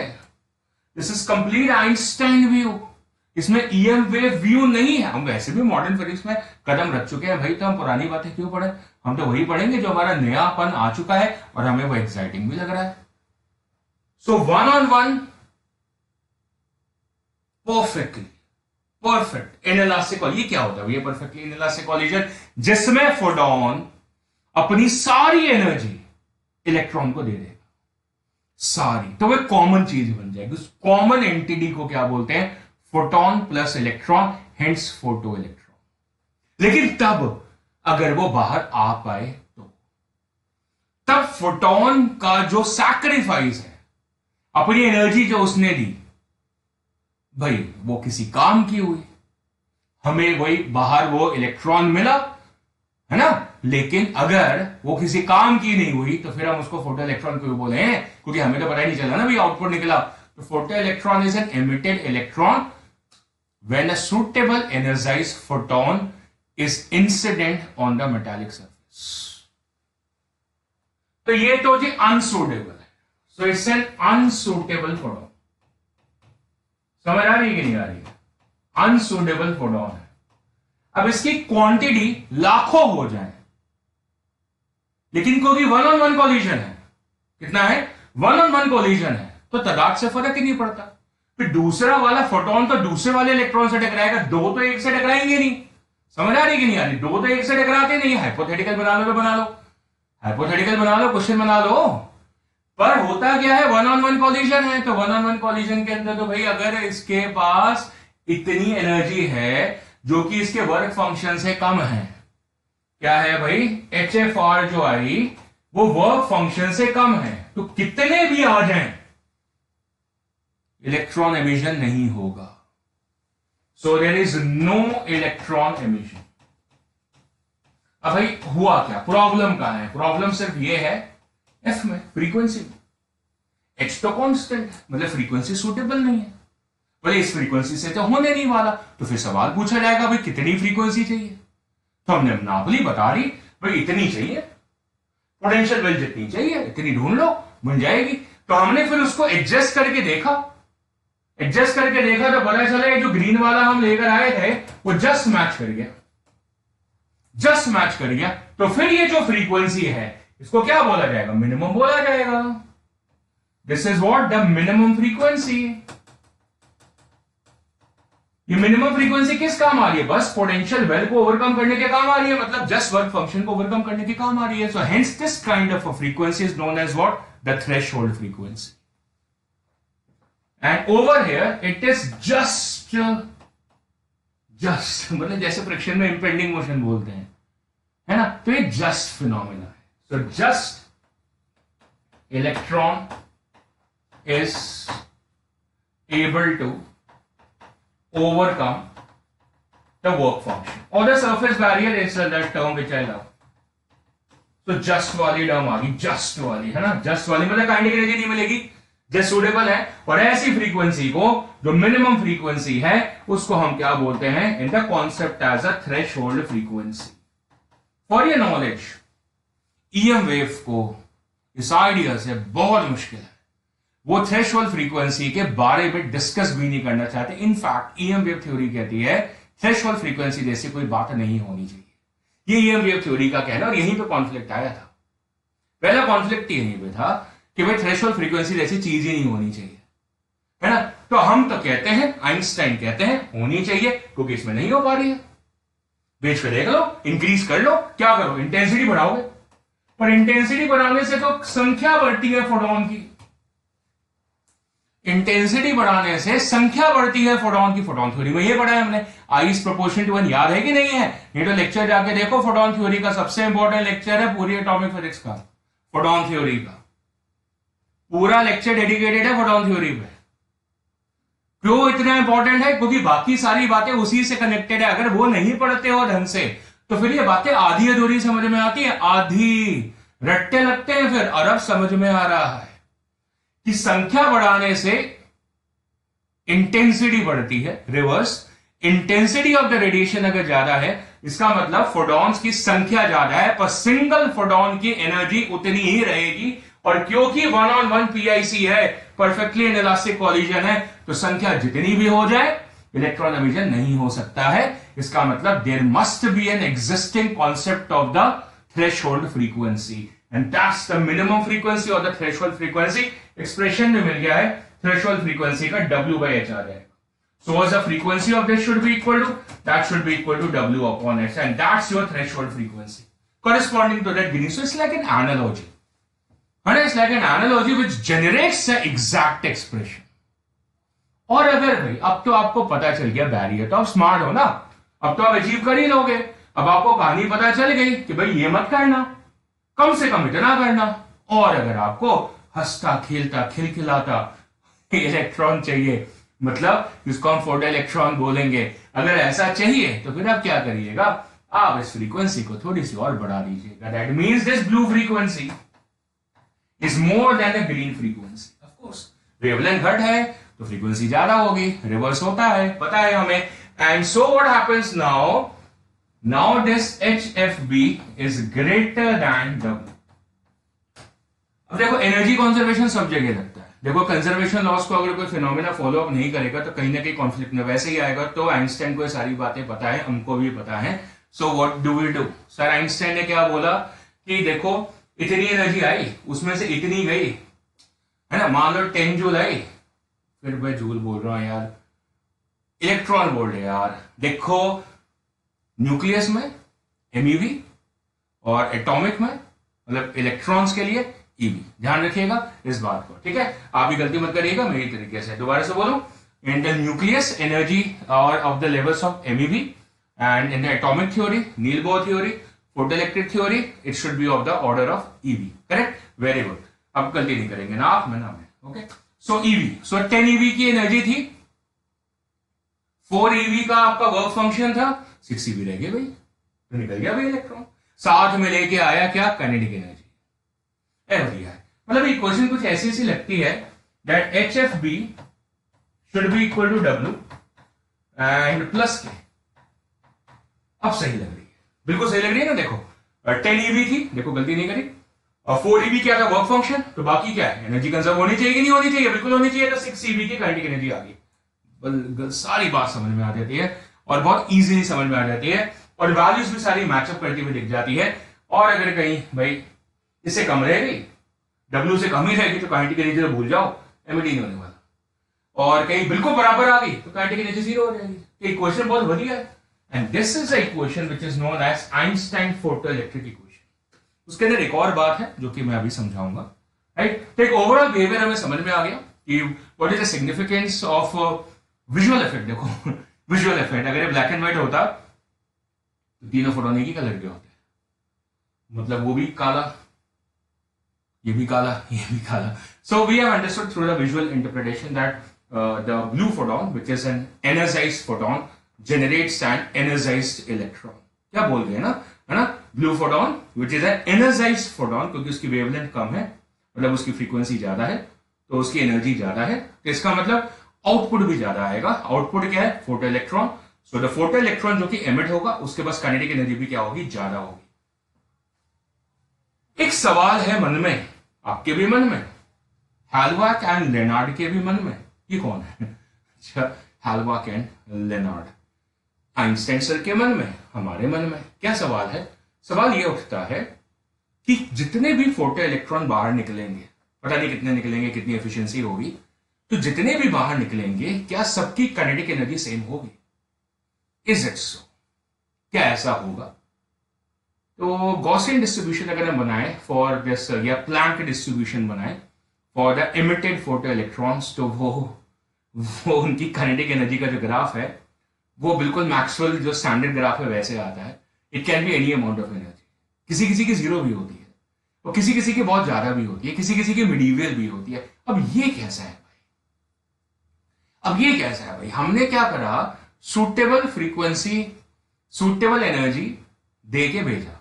Speaker 1: this is complete Einstein view. इसमें EM wave view नहीं है। हम वैसे भी मॉडर्न फिजिक्स में कदम रख चुके हैं भाई, तो हम पुरानी बातें क्यों पढ़े, हम तो वही पढ़ेंगे जो हमारा नयापन आ चुका है और हमें वो एक्साइटिंग भी लग रहा है। So one on one perfect inelastic, ये क्या होता है, ये परफेक्टली इनइलास्टिक कोलिजन जिसमें फोटोन अपनी सारी एनर्जी इलेक्ट्रॉन को दे देगा, सारी। तो वह कॉमन चीज बन जाएगी। उस कॉमन एंटिटी को क्या बोलते हैं, photon plus electron, hence photo electron. लेकिन तब अगर वो बाहर आ पाए तो, तब फोटोन का जो सैक्रिफाइस है, अपनी एनर्जी जो उसने दी भाई, वो किसी काम की हुई, हमें वही बाहर वो इलेक्ट्रॉन मिला, है ना। लेकिन अगर वो किसी काम की नहीं हुई तो फिर हम उसको फोटो इलेक्ट्रॉन क्यों बोले हैं, क्योंकि हमें तो पता ही नहीं चला ना भाई आउटपुट निकला। तो photo electron is an emitted electron when a suitable energised photon is incident on the metallic surface. तो ये तो जी अनसूटेबल है, so it's an unsuitable photon. समझ आ रही है कि नहीं आ रही है, अनसूटेबल फोटोन है। अब इसकी क्वांटिटी लाखों हो जाए, लेकिन क्योंकि वन ऑन वन कोलिजन है, कितना है, वन ऑन वन कोलिजन है, तो तादाद से फर्क ही नहीं पड़ता। फिर दूसरा वाला फोटोन तो दूसरे वाले इलेक्ट्रॉन से टकराएगा, दो तो एक से टकराएंगे नहीं। समझ आ रही कि नहीं आ रही, दो तो एक से टकराते नहीं। हाइपोथेटिकल बना लो तो बना लो, हाइपोथेटिकल बना लो, क्वेश्चन बना लो। पर होता क्या है, वन ऑन वन कोलिजन है। तो वन ऑन वन कोलिजन के अंदर तो भाई अगर इसके पास इतनी एनर्जी है जो कि इसके वर्क फंक्शन से कम है, क्या है भाई, HFR जो आई वो वर्क फंक्शन से कम है, तो कितने भी आ जाएं इलेक्ट्रॉन एमिशन नहीं होगा। So there is no electron emission. अब भाई हुआ क्या, प्रॉब्लम कहां है, प्रॉब्लम सिर्फ ये है एफ में, फ्रीक्वेंसी में। एच तो कांस्टेंट है, मतलब फ्रीक्वेंसी सूटेबल नहीं है, बोले इस फ्रीक्वेंसी से तो होने नहीं वाला। तो फिर सवाल पूछा जाएगा भाई कितनी फ्रीक्वेंसी चाहिए, तो हमने नापली बता रही भाई इतनी चाहिए, पोटेंशियल वेल जितनी चाहिए इतनी ढूंढ लो, बन जाएगी। तो हमने फिर उसको एडजस्ट करके देखा, तो पता चला जो ग्रीन वाला हम लेकर आए थे वो जस्ट मैच कर गया। तो फिर ये जो फ्रीक्वेंसी है इसको क्या बोला जाएगा, मिनिमम बोला जाएगा। This is what, the minimum frequency. ये मिनिमम फ्रीक्वेंसी किस काम आ रही है, बस पोटेंशियल वेल को ओवरकम करने के काम आ रही है, मतलब जस्ट वर्क फंक्शन को ओवरकम करने के काम आ रही है। So hence this kind of a frequency is known as what, the threshold frequency. And over here it is just मतलब जैसे फ्रिक्शन में इंपेंडिंग मोशन बोलते हैं, है ना, तो ये जस्ट फिनोमेना है। So just electron is able to overcome the work function or the surface barrier is that term which I love. So just वाली टर्म आ गई, just वाली, है ना, just वाली मतलब काइनेटिक एनर्जी नहीं मिलेगी, जस्ट सूटेबल है। और ऐसी फ्रीक्वेंसी को जो मिनिमम फ्रीक्वेंसी है उसको हम क्या बोलते हैं, in the concept as a threshold frequency. For your knowledge, EM wave को इस आइडिया से बहुत मुश्किल है, वो थ्रेशोल्ड फ्रीक्वेंसी के बारे में डिस्कस भी नहीं करना चाहते। इनफैक्ट ईएम वेव थ्योरी कहती है थ्रेशोल्ड फ्रीक्वेंसी जैसी कोई बात नहीं होनी चाहिए। ये ईएम वेव थ्योरी का कहना, और यहीं पे कॉन्फ्लिक्ट आया था। पहला कॉन्फ्लिक्ट यहीं पे था कि भाई थ्रेशोल्ड फ्रीक्वेंसी जैसी चीज ही नहीं होनी चाहिए, है ना। तो हम तो कहते हैं, आइंस्टाइन कहते हैं होनी चाहिए, क्योंकि इसमें नहीं हो पा रही है। बेच पे देख लो, इंक्रीज कर लो, क्या करो, इंटेंसिटी बढ़ाओगे, पर इंटेंसिटी बढ़ाने से तो संख्या बढ़ती है फोटोन की। इंटेंसिटी बढ़ाने से संख्या बढ़ती है फोटॉन की। फोटॉन थ्योरी में ये पढ़ा है हमने, आई इज प्रोपोर्शन टू 1, याद है कि नहीं है? ये तो लेक्चर जाके देखो, फोटॉन थ्योरी का सबसे इंपॉर्टेंट लेक्चर है पूरी एटॉमिक फिजिक्स का, फोटॉन थ्योरी का पूरा लेक्चर डेडिकेटेड है फोटॉन थ्योरी पे। क्यों इतना इंपॉर्टेंट है? क्योंकि बाकी सारी बातें उसी से कनेक्टेड है। अगर वो नहीं पढ़ते हो ढंग से तो फिर ये बातें आधी अधूरी समझ में आती है, आधी रट्टे लगते हैं, फिर और अब समझ में आ रहा है कि संख्या बढ़ाने से इंटेंसिटी बढ़ती है, reverse intensity of the radiation अगर ज्यादा है, इसका मतलब फोटॉन्स की संख्या ज्यादा है, पर सिंगल फोटॉन की एनर्जी उतनी ही रहेगी। और क्योंकि 1-on-1 पीआईसी है, परफेक्टली इनइलास्टिक कॉलिजन है, तो संख्या जितनी भी हो जाए इलेक्ट्रॉन एमिशन नहीं हो सकता है। इसका मतलब there must be an existing concept of the threshold frequency, and that's the minimum frequency और द थ्रेशोल्ड फ्रीक्वेंसी। एक्सप्रेशन में मिल गया है, थ्रेशोल्ड फ्रीक्वेंसी का W/H आ जाएगा। So as the frequency of this should be equal to, that should be equal to W/H, and that's your threshold frequency corresponding to that Gini. So it's like an analogy, and it's like an analogy which generates the exact expression. और अगर भाई अब तो आपको पता चल गया barrier, तो आप स्मार्ट हो ना, अब तो आप अचीव कर ही लोगे। अब आपको कहानी पता चल गई कि भाई ये मत करना, कम से कम इतना करना। और अगर आपको हंसता खेलता खिलखिलाता इलेक्ट्रॉन चाहिए, मतलब जिसको हम फोटो इलेक्ट्रॉन बोलेंगे, अगर ऐसा चाहिए तो फिर आप क्या करिएगा, आप इस फ्रीक्वेंसी को थोड़ी सी और बढ़ा दीजिएगा। That means this blue frequency is more than the green frequency. Of course wavelength घट है तो फ्रीक्वेंसी ज्यादा होगी, रिवर्स होता है, पता है हमें। And so what happens now this HFB is greater than W। अब देखो एनर्जी कंजर्वेशन सब जगह लगता है। देखो कंजर्वेशन लॉस को अगर कोई फिनोमेना फॉलो अप नहीं करेगा तो कहीं ना कहीं कॉन्फ्लिक्ट में वैसे ही आएगा। तो आइंस्टाइन को ये सारी बातें पता है, हमको भी पता है। So what do we do? Sir Einstein ने क्या बोला कि देखो इतनी एनर्जी आई, उसमें से इतनी गई, है ना, मान लो 10 जूल आई, फिर मैं जूल बोल रहा हूं यार, इलेक्ट्रॉन बोल रहे यार। देखो न्यूक्लियस में MeV और एटॉमिक में मतलब इलेक्ट्रॉन्स के लिए EV, ध्यान रखिएगा इस बात को, ठीक है? आप भी गलती मत करिएगा मेरी तरीके से। दोबारा से बोलो, इन द न्यूक्लियस एनर्जी और of the levels of MEV, and in the atomic theory, Niels Bohr theory, photoelectric theory, it should be of the order of EV। Correct, very good. अब गलती नहीं करेंगे ना आप, मैं ना मैं। ओके, सो EV, सो 10 EV की एनर्जी थी, 4 EV का आपका वर्क फंक्शन था, 6 EV रह गए भाई, तो निकल गया भाई इलेक्ट्रॉन। साथ में लेके आया क्या? Kinetic energy. है मतलब ये क्वेश्चन कुछ ऐसी सी लगती है that HFB should be equal to W and plus K. अब सही लग रही है, बिल्कुल सही लग रही है ना। देखो 10 EV थी, देखो गलती नहीं करी, और 4 EV क्या था? Work function. तो बाकी क्या है? एनर्जी कंजर्व होनी चाहिए कि नहीं होनी चाहिए? बिल्कुल होनी चाहिए। तो 6 EV की काइनेटिक एनर्जी आ गई। सारी बात समझ में आ जाती है और बहुत इजीली समझ में आ जाती है, और वैल्यूज भी सारी मैचअप करती हुई दिख जाती है। और अगर कहीं भाई इससे कम रहेगी, W से कम ही रहेगी, तो काइनेटिक एनर्जी तो भूल जाओ, एमिट नहीं होने वाला। और कहीं बिल्कुल बराबर आ गई तो काइनेटिक एनर्जी 0 हो जाएगी। इक्वेशन बहुत बढ़िया है, and this is a equation which is known as Einstein photoelectric equation. उसके अंदर एक और बात है जो कि मैं अभी समझाऊंगा, राइट? तो एक ओवरऑल बिहेवियर हमें समझ में आ गया कि what is the significance of visual effect. देखो विजुअल इफेक्ट अगर ये ब्लैक एंड व्हाइट होता तो तीनों फोटोन एक ही कलर के होते, मतलब वो भी काला, ये भी काला, ये भी काला। So we have understood through the visual interpretation that the blue photon, which is an energized photon, generates an energized electron. क्या बोल गए ना, है ना? Blue photon, which is an energized photon, क्योंकि उसकी वेवलेंथ कम है, मतलब उसकी फ्रीक्वेंसी ज्यादा है, तो उसकी एनर्जी ज्यादा है, तो इसका मतलब आउटपुट भी ज्यादा आएगा। आउटपुट क्या है? Photo electron. So the photo electron जो कि एमिट होगा, उसके पास काइनेटिक एनर्जी भी क्या होगी? ज्यादा होगी। एक सवाल है मन में, आपके भी मन में, हाल्बach एंड लेनार्ड के भी मन में। ये कौन है? अच्छा, हाल्बach एंड लेनार्ड, आइंस्टाइन सर के मन में, हमारे मन में। क्या सवाल है? सवाल ये उठता है कि जितने भी फोटो इलेक्ट्रॉन बाहर निकलेंगे, पता नहीं कितने निकलेंगे, कितनी एफिशिएंसी होगी, तो जितने भी बाहर निकलेंगे क्या सबकी काइनेटिक एनर्जी सेम होगी? Is it so? क्या ऐसा होगा? तो गॉसियन डिस्ट्रीब्यूशन अगर हम बनाए फॉर दिस, या प्लैंक डिस्ट्रीब्यूशन बनाए for the emitted photo electrons, तो वो उनकी काइनेटिक एनर्जी का जो ग्राफ है वो बिल्कुल मैक्सवेल जो स्टैंडर्ड ग्राफ है वैसे आता है. It can be any amount of energy. किसी किसी की जीरो भी होती है और किसी किसी की बहुत ज्यादा भी होती है, किसी किसी की मिडीवियल भी होती है. अब ये कैसा है भाई, अब ये कैसा है भाई? हमने क्या करा, सूटेबल फ्रीक्वेंसी, सूटेबल एनर्जी दे के भेजा,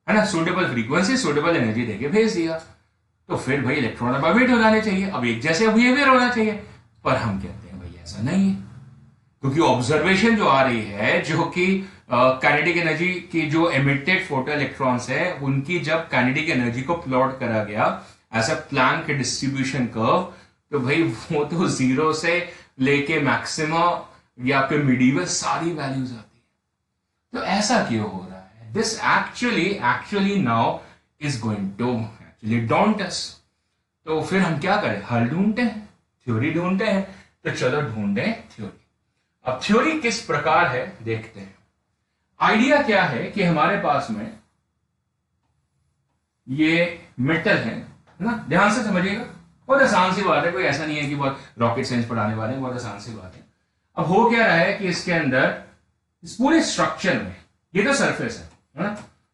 Speaker 1: है ना, सूटेबल फ्रीक्वेंसी सूटेबल एनर्जी देके भेज दिया, तो फिर भाई इलेक्ट्रॉन अब अवेट हो जाने चाहिए, अब एक जैसे बिहेवियर होना चाहिए. पर हम कहते हैं भाई ऐसा नहीं है, क्योंकि ऑब्जर्वेशन जो आ रही है, जो कि काइनेटिक एनर्जी की जो एमिटेड फोटो इलेक्ट्रॉन्स है उनकी जब काइनेटिक एनर्जी को प्लॉट करा गया as a Planck distribution curve, तो भाई वो तो जीरो से लेके मैक्सिमम या फिर मिडीवल सारी वैल्यूज आती है. तो ऐसा क्यों हो रहा है? This actually now is going to actually daunt us. तो फिर हम क्या करें? हल ढूंढते हैं, थ्योरी ढूंढते हैं. तो चलो ढूंढते हैं थ्योरी. अब थ्योरी किस प्रकार है देखते हैं. आइडिया क्या है कि हमारे पास में ये मेटल है ना, ध्यान से समझिएगा, बहुत आसान सी बात है, कोई ऐसा नहीं है कि बहुत रॉकेट साइंस पढ़ाने वाले हैं, बहुत आसान सी बात है. अब हो क्या रहा है कि इसके अंदर इस पूरे स्ट्रक्चर में ये तो सरफेस है ना,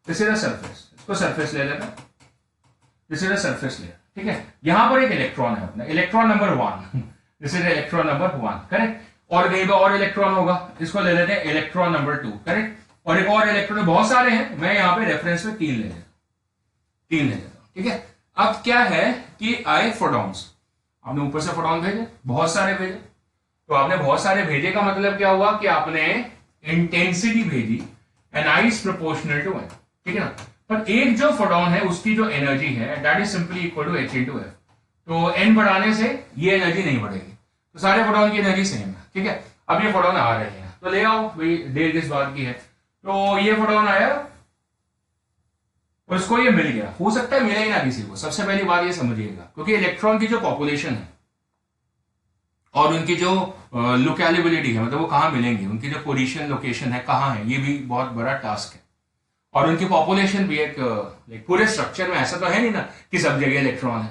Speaker 1: दिस इज द सरफेस, इसको सरफेस ले लेना, this is the surface layer, ठीक है. यहां पर एक इलेक्ट्रॉन है अपना, electron number 1, this is electron number 1, correct. और कहीं पर और इलेक्ट्रॉन होगा, इसको ले लेते हैं इलेक्ट्रॉन नंबर 2, करेक्ट. और एक और इलेक्ट्रॉन, बहुत सारे हैं, मैं यहां पे रेफरेंस में 3 ले लेता हूं, ठीक है. अब क्या है कि आए फोटॉन्स, आपने ऊपर से फोटॉन भेजे, बहुत सारे भेजे, तो आपने बहुत सारे भेजे का मतलब क्या हुआ कि आपने इंटेंसिटी भेजी, N I is proportional to N, ठीक है ना. पर एक जो फोटॉन है उसकी जो एनर्जी है that is simply equal to H into F. तो एन बढ़ाने से ये एनर्जी नहीं बढ़ेगी, तो सारे फोटॉन की एनर्जी सेम है, ठीक है. अब ये फोटॉन आ रहे हैं तो ले आओ भाई, देर किस बात की है. तो ये फोटॉन आया और इसको ये मिल गया, हो सकता है मिले ही ना किसी को. सबसे पहली बात ये समझिएगा, क्योंकि इलेक्ट्रॉन की जो पॉपुलेशन है और उनकी जो लोकेलिबिलिटी है, मतलब वो कहां मिलेंगे, उनकी जो पोजीशन लोकेशन है कहां है, ये भी बहुत बड़ा टास्क है. और उनकी पॉपुलेशन भी एक पूरे स्ट्रक्चर में ऐसा तो है नहीं ना कि सब जगह इलेक्ट्रॉन है.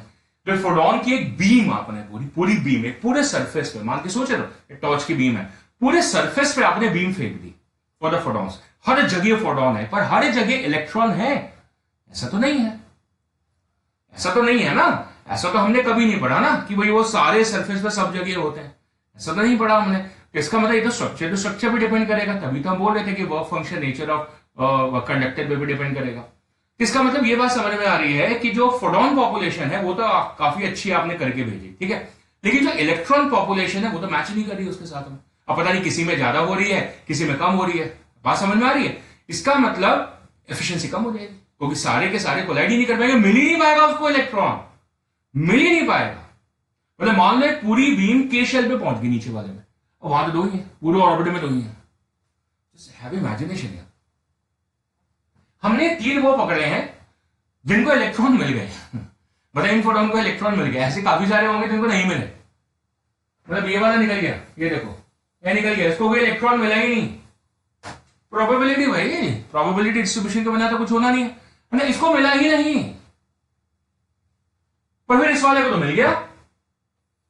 Speaker 1: तो फोटॉन की एक बीम आपने पूरी बीम, एक पूरे सरफेस पे मान के सोच रहे हो, एक टॉर्च की बीम है, पूरे सरफेस पे आपने बीम फेंक दी फॉर द फोटॉन्स. हर जगह फोटॉन है, पर हर जगह इलेक्ट्रॉन है ऐसा तो नहीं है, ऐसा तो नहीं है ना. ऐसा तो हमने कभी नहीं पढ़ा ना कि भाई वो सारे सरफेस पे सब जगह होते हैं, ऐसा तो नहीं पढ़ा हमने. तो इसका मतलब ये तो स्ट्रक्चर भी डिपेंड करेगा, तभी तो हम बोल रहे थे कि work function nature of conductor पे भी डिपेंड करेगा. इसका मतलब ये बात समझ में आ रही है कि जो फोटॉन पॉपुलेशन है वो तो काफी अच्छी आपने करके भेजी, ठीक है, लेकिन जो इलेक्ट्रॉन पॉपुलेशन है वो तो मैच नहीं कर रही उसके साथ में. अब पता नहीं किसी में ज्यादा हो रही है, किसी में कम हो रही है, बात समझ में आ रही है. इसका मतलब एफिशिएंसी कम हो जाएगी, क्योंकि सारे के सारे कोलाइड ही नहीं कर पाएंगे, मिल ही नहीं पाएगा उसको इलेक्ट्रॉन, मिल ही नहीं पाएगा. मतलब मान लो पूरी बीम के शेल पे पहुंच गई नीचे वाले में, और वहां तो 2 ही है, पूरे ऑर्बिट में 2 ही है. हैव इमेजिनेशन यार. हमने 3 वो पकड़े हैं जिनको इलेक्ट्रॉन मिल गए, मतलब इन फोटॉन को इलेक्ट्रॉन मिल गया. ऐसे काफी सारे होंगे जिनको नहीं मिले, मतलब ये वाला निकल गया, ये देखो ये निकल गया, इसको कोई इलेक्ट्रॉन मिला ही नहीं. प्रोबेबिलिटी भाई, प्रोबेबिलिटी डिस्ट्रीब्यूशन के बिना तो कुछ होना नहीं है, मतलब इसको मिला ही नहीं. पर फिर इस वाले को तो मिल गया,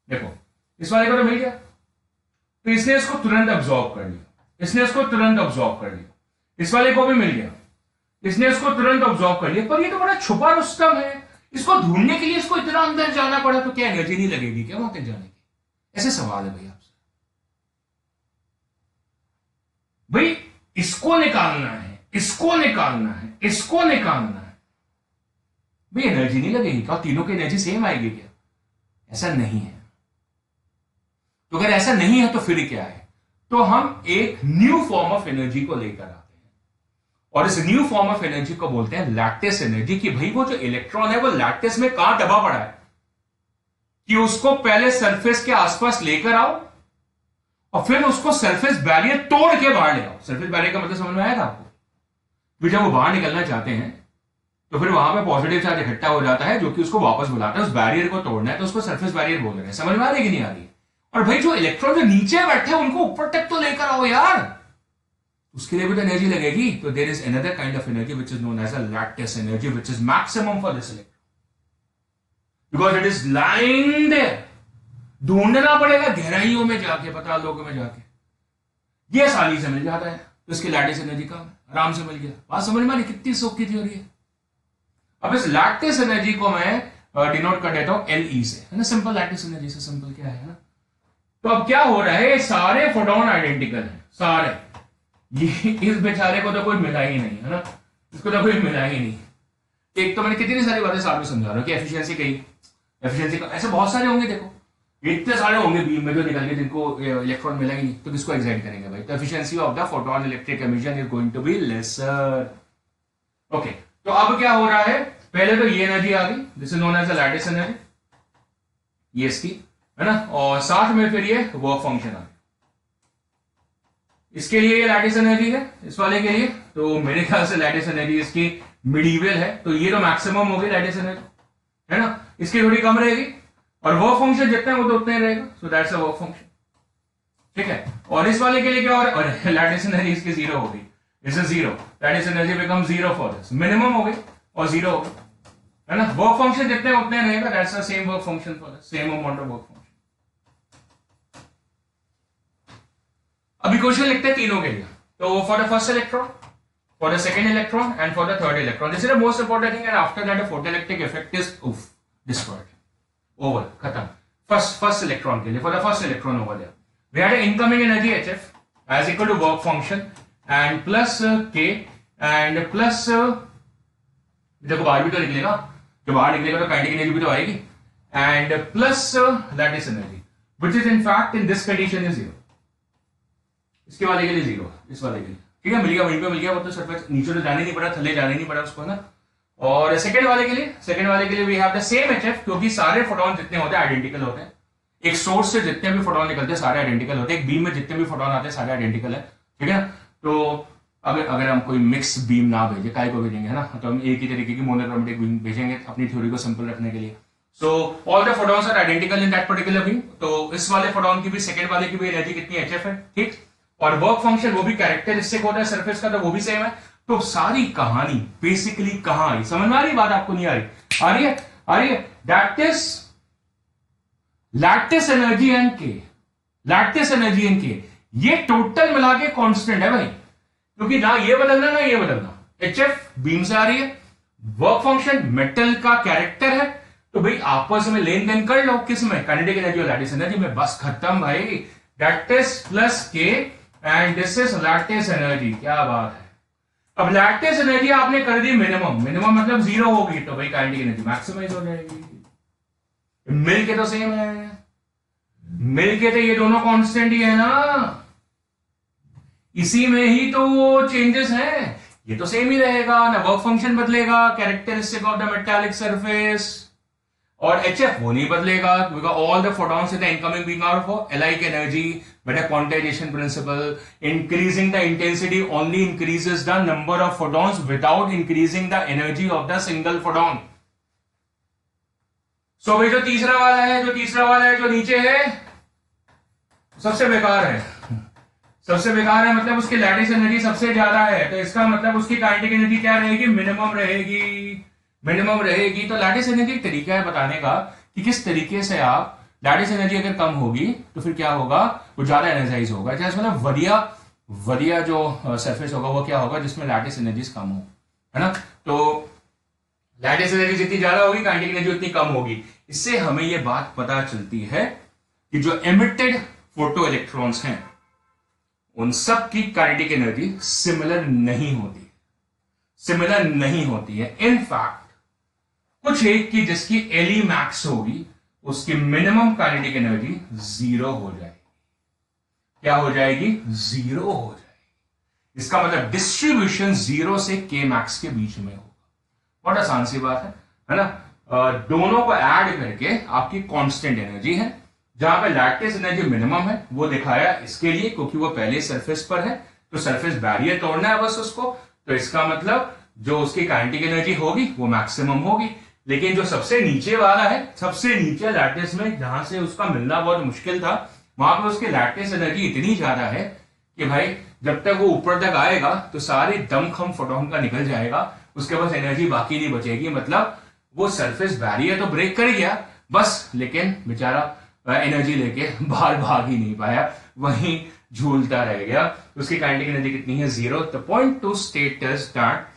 Speaker 1: देखो इस वाले को तो मिल गया, तो इसने इसको तुरंत अब्सॉर्ब कर लिया, इसने इसको तुरंत अब्सॉर्ब कर लिया. इस वाले को भी मिल गया, इसने इसको तुरंत अब्सॉर्ब कर लिया. पर ये तो बड़ा छुपा रुस्तम है, इसको ढूंढने के लिए इसको इतना अंदर जाना पड़ा, तो क्या एनर्जी नहीं लगेगी क्या वहां तक जाने की? ऐसे सवाल है भाई आपसे. भाई इसको निकालना है, इसको निकालना है, इसको निकालना है, भाई एनर्जी नहीं लगेगी क्या? तीनों की एनर्जी सेम आएगी क्या? ऐसा नहीं है. तो अगर ऐसा नहीं है तो फिर क्या है? तो हम एक न्यू फॉर्म ऑफ एनर्जी को लेकर आते हैं, और इस न्यू फॉर्म ऑफ एनर्जी को बोलते हैं लैटिस एनर्जी. कि भाई वो जो इलेक्ट्रॉन है वो लैटिस में कहां दबा पड़ा है, कि उसको पहले सरफेस के आसपास लेकर आओ और फिर उसको सरफेस बैरियर तोड़ के बाहर ले आओ. सरफेस बैरियर का मतलब समझ में आया था आपको? फिर जब वो बाहर निकलना चाहते हैं तो फिर वहां पे पॉजिटिव चार्ज इकट्ठा हो जाता है, जो कि उसको वापस बुलाता है. उस बैरियर को तोड़ना है तो उसको सरफेस बैरियर बोल रहे हैं. समझ में आ रही है कि नहीं आ रही है? और भाई जो इलेक्ट्रॉन जो नीचे बैठे हैं उनको ऊपर तक तो लेकर आओ यार, उसके लिए भी तो एनर्जी लगेगी. तो there is another kind of energy which is known as a lattice energy which is maximum for this electron. Because it is lying there. ढूंढना पड़ेगा गहराइयों में जाके, पता लोगों में जाके, ये आसानी से मिल जाता है। तो इसकी लैटिस एनर्जी कम है, आराम से मिल गया। बात समझ में आ रही कितनी सौख की थ्योरी है। अब इस लैटिस एनर्जी को मैं डिनोट कर देता हूं एलई से, है ना, सिंपल लैटिस एनर्जी से। सिंपल क्या है ना, तो अब क्या हो रहा है, सारे फोटोन आइडेंटिकल हैं, सारे। ये इस बेचारे को तो कोई मिला ही नहीं, है ना, इसको तो कोई मिला ही नहीं। एक तो मैंने कितनी सारी बातें साथ में समझा रहा हूं कि एफिशिएंसी कही, एफिशिएंसी का ऐसे बहुत सारे होंगे। देखो इतने सारे होंगे बीम में जो निकल के जिनको इलेक्ट्रॉन मिला ही नहीं, तो किसको एक्साइट करेंगे भाई? तो efficiency of the photon electric emission is going to be lesser. Okay, तो अब क्या हो रहा है, पहले तो ये एनर्जी आ गई, this is known as the lattice energy, ये इसकी, है ना, और साथ में फिर ये वर्क फंक्शन आ गया। इसके लिए ये लैटिस एनर्जी है, इस वाले के लिए तो मेरे ख्याल से लैटिस एनर्जी इसकी मिडीवल है, तो ये तो मैक्सिमम होगी लैटिस एनर्जी, है ना। इसकी थोड़ी कम रहेगी और वर्क फंक्शन जितना है वो तो उतना ही रहेगा, सो दैट्स अ वर्क फंक्शन, ठीक है। और इस वाले के लिए क्या, और लैटिस एनर्जी इसकी जीरो होगी, is zero, lattice energy become zero for this, minimum हो गई और जीरो हो गई, है ना। वर्क फंक्शन जितने उतने रहेगा, that's the same work function for the same amount of work function. अभी क्वेश्चन लिखते हैं तीनों के लिए, तो for the first electron, for the second electron and for the third electron. This is the most important thing, and after that the photoelectric effect is destroyed, over, khatam. First electron ke liye, for the first electron over there, we had an incoming energy HF as equal to work function and plus K and plus देखो बाहर भी तो निकलेगा, जब बाहर निकलेगा तो kinetic energy भी तो आएगी, and plus lattice energy, which is in fact in this condition is 0. इसके वाले के लिए 0, इस वाले के लिए, ठीक है, मिल गया, वहीं पे मिल गया, वो तो सरफेस नीचे तो जाने नहीं पड़ा, थल्ले जाने नहीं पड़ा उसको, ना। और सेकंड वाले के लिए we have the same HF, क्योंकि सारे फोटोन जितने होते हैं आइडेंटिकल होते हैं। एक सोर्स से जितने भी फोटोन निकलते हैं सारे आइडेंटिकल होते हैं, एक बीम में जितने भी फोटोन आते हैं सारे आइडेंटिकल है, ठीक है। तो अगर हम कोई मिक्स बीम ना भेजे, काय को भेजेंगे, है ना, तो हम एक ही तरीके की मोनोक्रोमेटिक बीम भेजेंगे अपनी थ्योरी को सिंपल रखने के लिए। So all the photons are identical in that particular beam. तो इस वाले फोटोन की भी, सेकंड वाले की भी एनर्जी कितनी एचएफ है, ठीक। और वर्क फंक्शन वो भी कैरेक्टरिस्टिक होता है सरफेस का, तो वो भी सेम है। तो सारी कहानी बेसिकली कहां आई, समझ में आ रही बात, आपको नहीं आ रही? आ रही है। That is lattice energy and के, लैटिस एनर्जी एंड के, ये टोटल मिला के कांस्टेंट है भाई, क्योंकि ना ये बदलना ना ये बदलना। एचएफ बीम से आ रही है, वर्क फंक्शन मेटल का कैरेक्टर है, तो भाई आपस में लेन देन कर लो, किस में, काइनेटिक एनर्जी और लैटिस एनर्जी में, बस खत्म भाई। दैट इज प्लस के and this is lattice energy, क्या बात है। अब लैटिस एनर्जी आपने कर दी मिनिमम, मिनिमम मतलब 0 होगी, तो भाई काइनेटिक एनर्जी मैक्सिमाइज हो जाएगी। मिल के तो सेम है, मिल के तो ये दोनों कांस्टेंट ही है ना, इसी में ही तो चेंजेस हैं, ये तो सेम ही रहेगा ना, वर्क फंक्शन बदलेगा, characteristic of the metallic surface, और HF वो नहीं बदलेगा, क्योंकि all the photons in the incoming beam are of alike energy, but a quantization principle, increasing the intensity only increases the number of photons without increasing the energy of the single photon. So भाई जो तीसरा वाला है जो नीचे है, सबसे बेकार है, मतलब उसकी लैटिस एनर्जी सबसे ज्यादा है, तो इसका मतलब उसकी काइनेटिक एनर्जी क्या रहेगी, मिनिमम रहेगी। तो लैटिस एनर्जी एक तरीका है बताने का कि किस तरीके से आप, लैटिस एनर्जी अगर कम होगी तो फिर क्या होगा, वो ज्यादा एनर्जाइज होगा, जैसे मतलब वरिया जो सरफेस होगा वो क्या होगा, जिसमें लैटिस एनर्जी कम हो, है ना। तो लैटिस एनर्जी जितनी ज्यादा होगी काइनेटिक एनर्जी उतनी कम होगी। इससे हमें ये बात पता चलती है कि जो एमिटेड फोटो इलेक्ट्रॉन्स हैं उन सब की काइनेटिक एनर्जी सिमिलर नहीं होती है। इनफैक्ट कुछ एक की जिसकी एली मैक्स होगी उसकी मिनिमम काइनेटिक एनर्जी 0 हो जाएगी। क्या हो जाएगी, 0 हो जाएगी। इसका मतलब डिस्ट्रीब्यूशन 0 से के मैक्स के बीच में होगा। बहुत आसान सी बात है ना। दोनों को ऐड करके आपकी कांस्टेंट एनर्जी है, जहां पे लैटिस एनर्जी मिनिमम है वो दिखाया इसके लिए क्योंकि वो पहले सरफेस पर है, तो सरफेस बैरियर तोड़ना है बस उसको, तो इसका मतलब जो उसकी काइनेटिक एनर्जी होगी वो मैक्सिमम होगी। लेकिन जो सबसे नीचे वाला है, सबसे नीचे लैटिस में जहां से उसका मिलना बहुत मुश्किल था, वहां पे उसकी लैटिस एनर्जी इतनी ज्यादा है कि भाई जब तक वो ऊपर तक आएगा तो सारे दमखम फोटोन का निकल जाएगा, उसके पास एनर्जी बाकी नहीं बचेगी। मतलब वो सरफेस बैरियर तो ब्रेक कर गया बस, लेकिन बेचारा एनर्जी लेके बाहर भाग ही नहीं पाया, वहीं झूलता रह गया। उसकी काइनेटिक एनर्जी कितनी है? 0। The point two state is that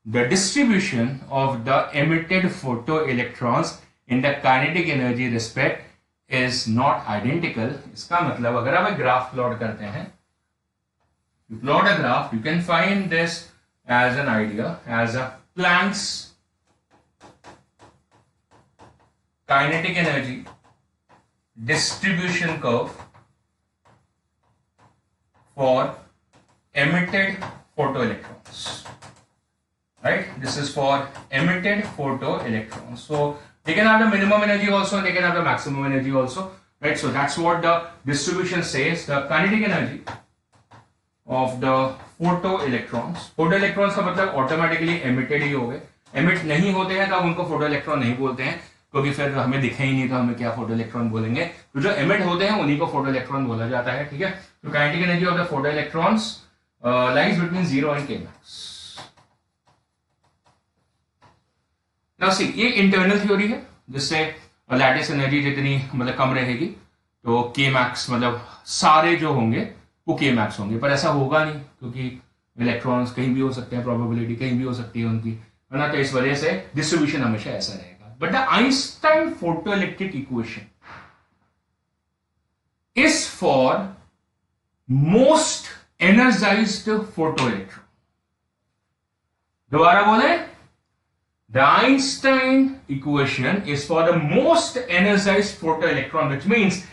Speaker 1: the distribution of the emitted photo electrons in the kinetic energy respect is not identical. इसका मतलब अगर आप एक ग्राफ प्लॉट करते हैं, you plot a graph, you can find this as an idea, as a Planck's kinetic energy distribution curve for emitted photoelectrons, right? This is for emitted photoelectrons. So they can have the minimum energy also, they can have the maximum energy also, right? So that's what the distribution says. The kinetic energy of the photoelectrons, photoelectrons का मतलब automatically emitted ही हो गए, emit नहीं होते हैं तो हम उनको photoelectron नहीं बोलते हैं, क्योंकि फिर हमें दिखे ही नहीं तो हमें क्या photoelectron बोलेंगे। तो जो emit होते हैं उन्हीं को photoelectron बोला जाता है, ठीक है। तो kinetic energy of the photoelectrons lies between 0 and Kmax. Now see, ये इंटरनल थ्योरी है जिससे लैटिस एनर्जी जितनी मतलब कम रहेगी तो Kmax मतलब सारे जो होंगे वो Kmax होंगे, पर ऐसा होगा नहीं क्योंकि इलेक्ट्रॉन्स कहीं भी हो सकते हैं, प्रोबेबिलिटी कहीं भी हो सकती है उनकी, है ना। तो इस वजह से डिस्ट्रीब्यूशन हमेशा ऐसा रहेगा। But the Einstein photoelectric equation is for most energised photoelectron. दोबारा बोले, the Einstein equation is for the most energised photoelectron, which means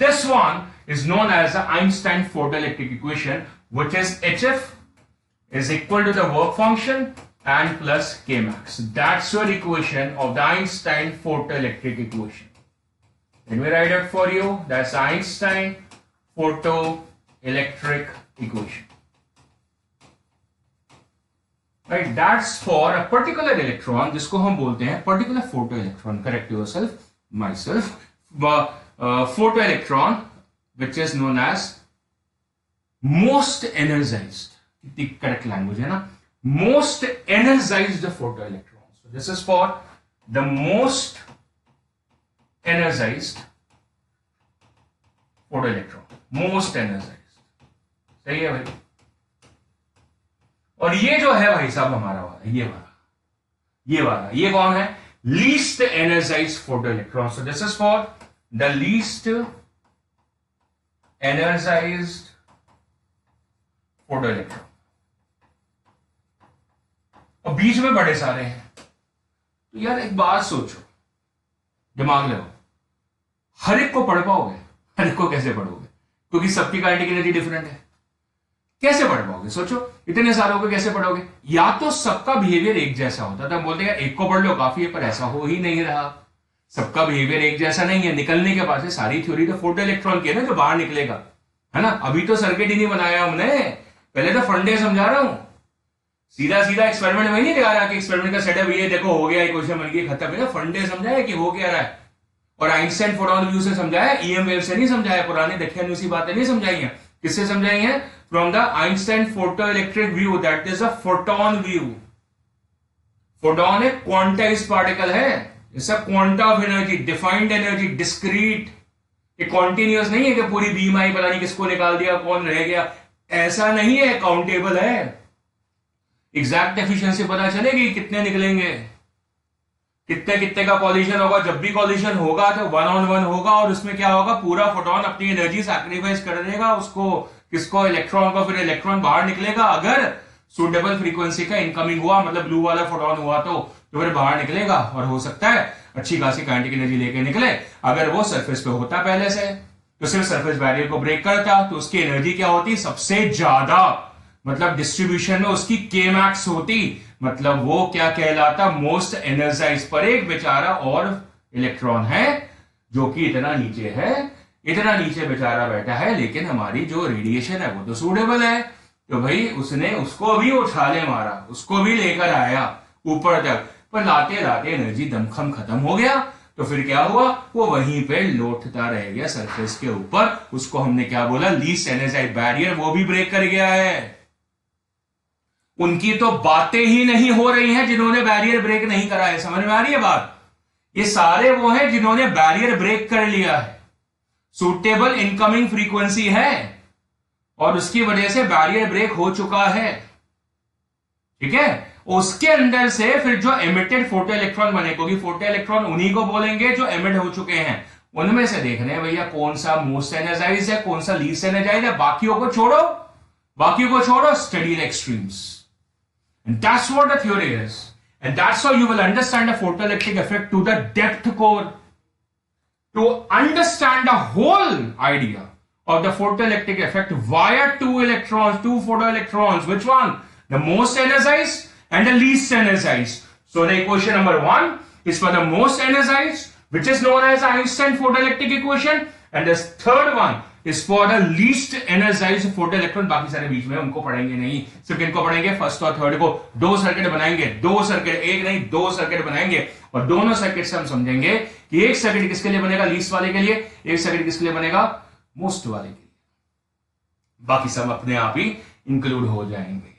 Speaker 1: this one is known as the Einstein photoelectric equation, which is HF is equal to the work function and plus Kmax. That's your equation of the Einstein photoelectric equation. Let me write it for you. That's Einstein photoelectric equation. Right? That's for a particular electron, जिसको हम बोलते हैं particular photoelectron. Correct yourself, myself. Photoelectron, which is known as most energized. कितनी correct language है ना? Most energized photoelectron. So this is for the most energized photoelectron. Most energized. सही है भाई। और ये जो है भाई साहब हमारा वाला, ये कौन है? Least energized photoelectron. So this is for the least energized photoelectron. और बीच में बड़े सारे हैं। तो यार एक बात सोचो, दिमाग लगाओ, हर एक को पढ़ पाओगे? हर एक को कैसे पढ़ोगे? क्योंकि सबकी काइनेटिक एनर्जी डिफरेंट है। कैसे पढ़ पाओगे? सोचो, इतने सारों को कैसे पढ़ोगे? या तो सबका बिहेवियर एक जैसा होता था, बोलते हैं एक को पढ़ लो काफी है, पर ऐसा हो ही नहीं रहा। सबका बिहेवियर एक जैसा नहीं है। निकलने के बाद से सारी थ्योरी तो फोटो इलेक्ट्रॉन की है ना, जो बाहर निकलेगा, है ना। अभी तो सर्किट ही नहीं बनाया हमने, पहले तो फंडे समझा रहा हूं। सीधा एक्सपेरिमेंट में नहीं दिखा रहा कि एक्सपेरिमेंट का सेटअप ये देखो हो गया, इक्वेशन बन गई, खत्म है। फंडे समझाया कि हो क्या रहा है, और आइंस्टाइन फोटोन व्यू से समझाया, ईएम वेव से नहीं समझाया। पुराने दख्यानुसी बातें नहीं समझाई हैं। किससे समझाई हैं? From the Einstein photo electric view, that is a photon view. Photon एक क्वांटाइज्ड पार्टिकल है, it's a quanta of energy, defined energy, discrete. ये कॉन्टिन्यूअस नहीं है कि पूरी बीम आई, पता नहीं किसको निकाल दिया, कौन रह गया, ऐसा नहीं है। काउंटेबल है, एग्जैक्ट एफिशिएंसी पता चलेगी कितने निकलेंगे, कितने का कॉलिजन होगा। जब भी कॉलिजन होगा तो 1 on 1 होगा, और उसमें क्या होगा, पूरा फोटोन अपनी एनर्जी सैक्रिफाइस कर देगा उसको, किसको, इलेक्ट्रॉन को। फिर इलेक्ट्रॉन बाहर निकलेगा, अगर सुटेबल फ्रीक्वेंसी का इनकमिंग हुआ, मतलब ब्लू वाला फोटोन हुआ, तो फिर बाहर निकलेगा, और हो सकता है अच्छी खासी काइनेटिक एनर्जी लेके निकले। अगर वो सरफेस पे होता पहले से, तो सिर्फ सरफेस बैरियर को ब्रेक करता, तो उसकी एनर्जी क्या होती, सबसे ज्यादा, मतलब डिस्ट्रीब्यूशन में उसकी Kmax होती, मतलब वो क्या कहलाता, मोस्ट एनर्जाइज। पर एक बेचारा और इलेक्ट्रॉन है जो कि इतना नीचे बेचारा बैठा है, लेकिन हमारी जो रेडिएशन है वो तो सूटेबल है। तो भाई उसने उसको भी उछाले मारा, उसको भी लेकर आया ऊपर तक, पर लाते एनर्जी दमखम खत्म हो गया। तो फिर क्या हुआ, वो वहीं पे लौटता रह गया सरफेस के ऊपर। उसको हमने क्या बोला, लीस्ट एनर्जाइज बैरियर, वो भी ब्रेक कर गया है। उनकी तो बातें ही नहीं हो रही हैं जिन्होंने बैरियर ब्रेक नहीं करा है। समझ में आ रही है बात? ये सारे वो हैं जिन्होंने बैरियर ब्रेक कर लिया है, सूटेबल इनकमिंग फ्रीक्वेंसी है और उसकी वजह से बैरियर ब्रेक हो चुका है। ठीक है, उसके अंदर से फिर जो एमिटेड फोटो इलेक्ट्रॉन बने, क्योंकि फोटो इलेक्ट्रॉन उन्हीं को बोलेंगे जो एमिट हो चुके हैं, उनमें से देखने हैं भैया कौन सा मोस्ट एनर्जाइज है, कौन सा लीस्ट एनर्जाइज है। बाकियों को छोड़ो, study the extremes. And that's what the theory is. And that's how you will understand the photoelectric effect to the depth core. To understand the whole idea of the photoelectric effect via two photoelectrons. Which one? The most energized and the least energized. So the equation number 1 is for the most energized, which is known as Einstein photoelectric equation. And the third one is for the least energized photoelectron. बाकी सारे बीच में उनको पढ़ेंगे नहीं, सिर्फ इनको पढ़ेंगे, first और थर्ड को। 2 सर्किट बनाएंगे, 2 सर्किट, एक नहीं 2 सर्किट बनाएंगे और दोनों सर्किट से हम समझेंगे कि एक सर्किट किसके लिए बनेगा, लीस्ट वाले के लिए, एक सर्किट किसके लिए बनेगा, मोस्ट वाले के लिए। बाकी सब अपने आप ही इंक्लूड हो जाएंगे।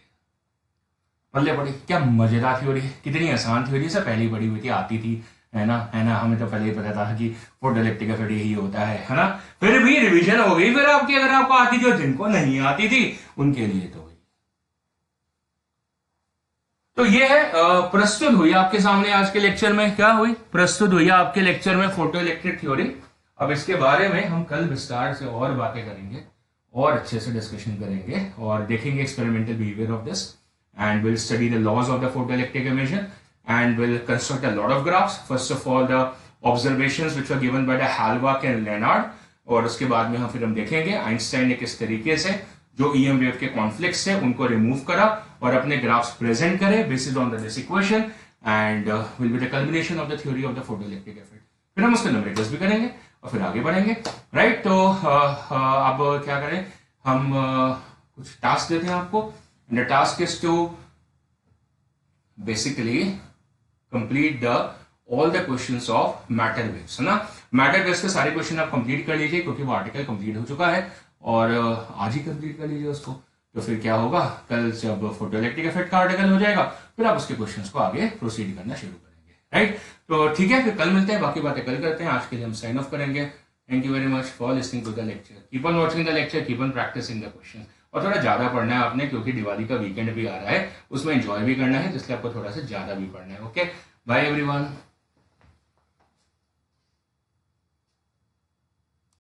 Speaker 1: पल्ले पड़ी, क्या मजेदार थ्योरी है, कितनी आसान थ्योरी है, पहले ही पढ़ी हुई थी, आती थी, है ना, हमें तो पहले ही पता था कि फोटोइलेक्ट्रिक इफेक्ट यही होता है ना। फिर भी रिवीजन हो गई फिर आपकी, अगर आपको आती थी और जिनको नहीं आती थी उनके लिए तो हुई। तो ये है प्रस्तुत हुई आपके सामने आज के लेक्चर में, क्या हुई, प्रस्तुत हुई आपके लेक्चर में फोटोइलेक्ट्रिक थ्योरी। अब इसके बारे में हम कल विस्तार से और बातें करेंगे और अच्छे से डिस्कशन करेंगे और देखेंगे experimental behaviour of this, and we'll study the laws of the photoelectric emission and we'll construct a lot of graphs. First of all, the observations which were given by the Halbach and Lenard, और उसके बाद में फिर हम देखेंगे Einstein ने किस तरीके से जो EM वेव के कॉन्फ्लिक्ट्स है उनको रिमूव करा और अपने ग्राफ्स प्रेजेंट करे based on this equation, and will be the culmination of the theory of the photoelectric effect. फिर हम उसके न्यूमेरिकल्स भी करेंगे और फिर आगे बढ़ेंगे, राइट। तो अब क्या करें, हम कुछ टास्क देते हैं आपको। And the task is to basically complete all the questions of matter waves, है ना। मैटर वेव्स के सारे क्वेश्चन आप कंप्लीट कर लीजिए क्योंकि वो आर्टिकल कंप्लीट हो चुका है और आज ही कंप्लीट कर लीजिए उसको। तो फिर क्या होगा, कल जब फोटोइलेक्ट्रिक इफेक्ट का आर्टिकल हो जाएगा फिर आप उसके क्वेश्चंस को आगे प्रोसीड करना शुरू करेंगे, राइट। तो ठीक है, फिर कल मिलते हैं, बाकी बातें कल करते हैं। आज के लिए हम साइन ऑफ करेंगे। Thank you very much for listening to the lecture. Keep on watching the lecture, keep on practising the question, और थोड़ा ज्यादा पढ़ना है आपने क्योंकि दिवाली का वीकेंड भी आ रहा है, उसमें एंजॉय भी करना है, इसलिए आपको थोड़ा सा ज्यादा भी पढ़ना है। Okay, bye everyone.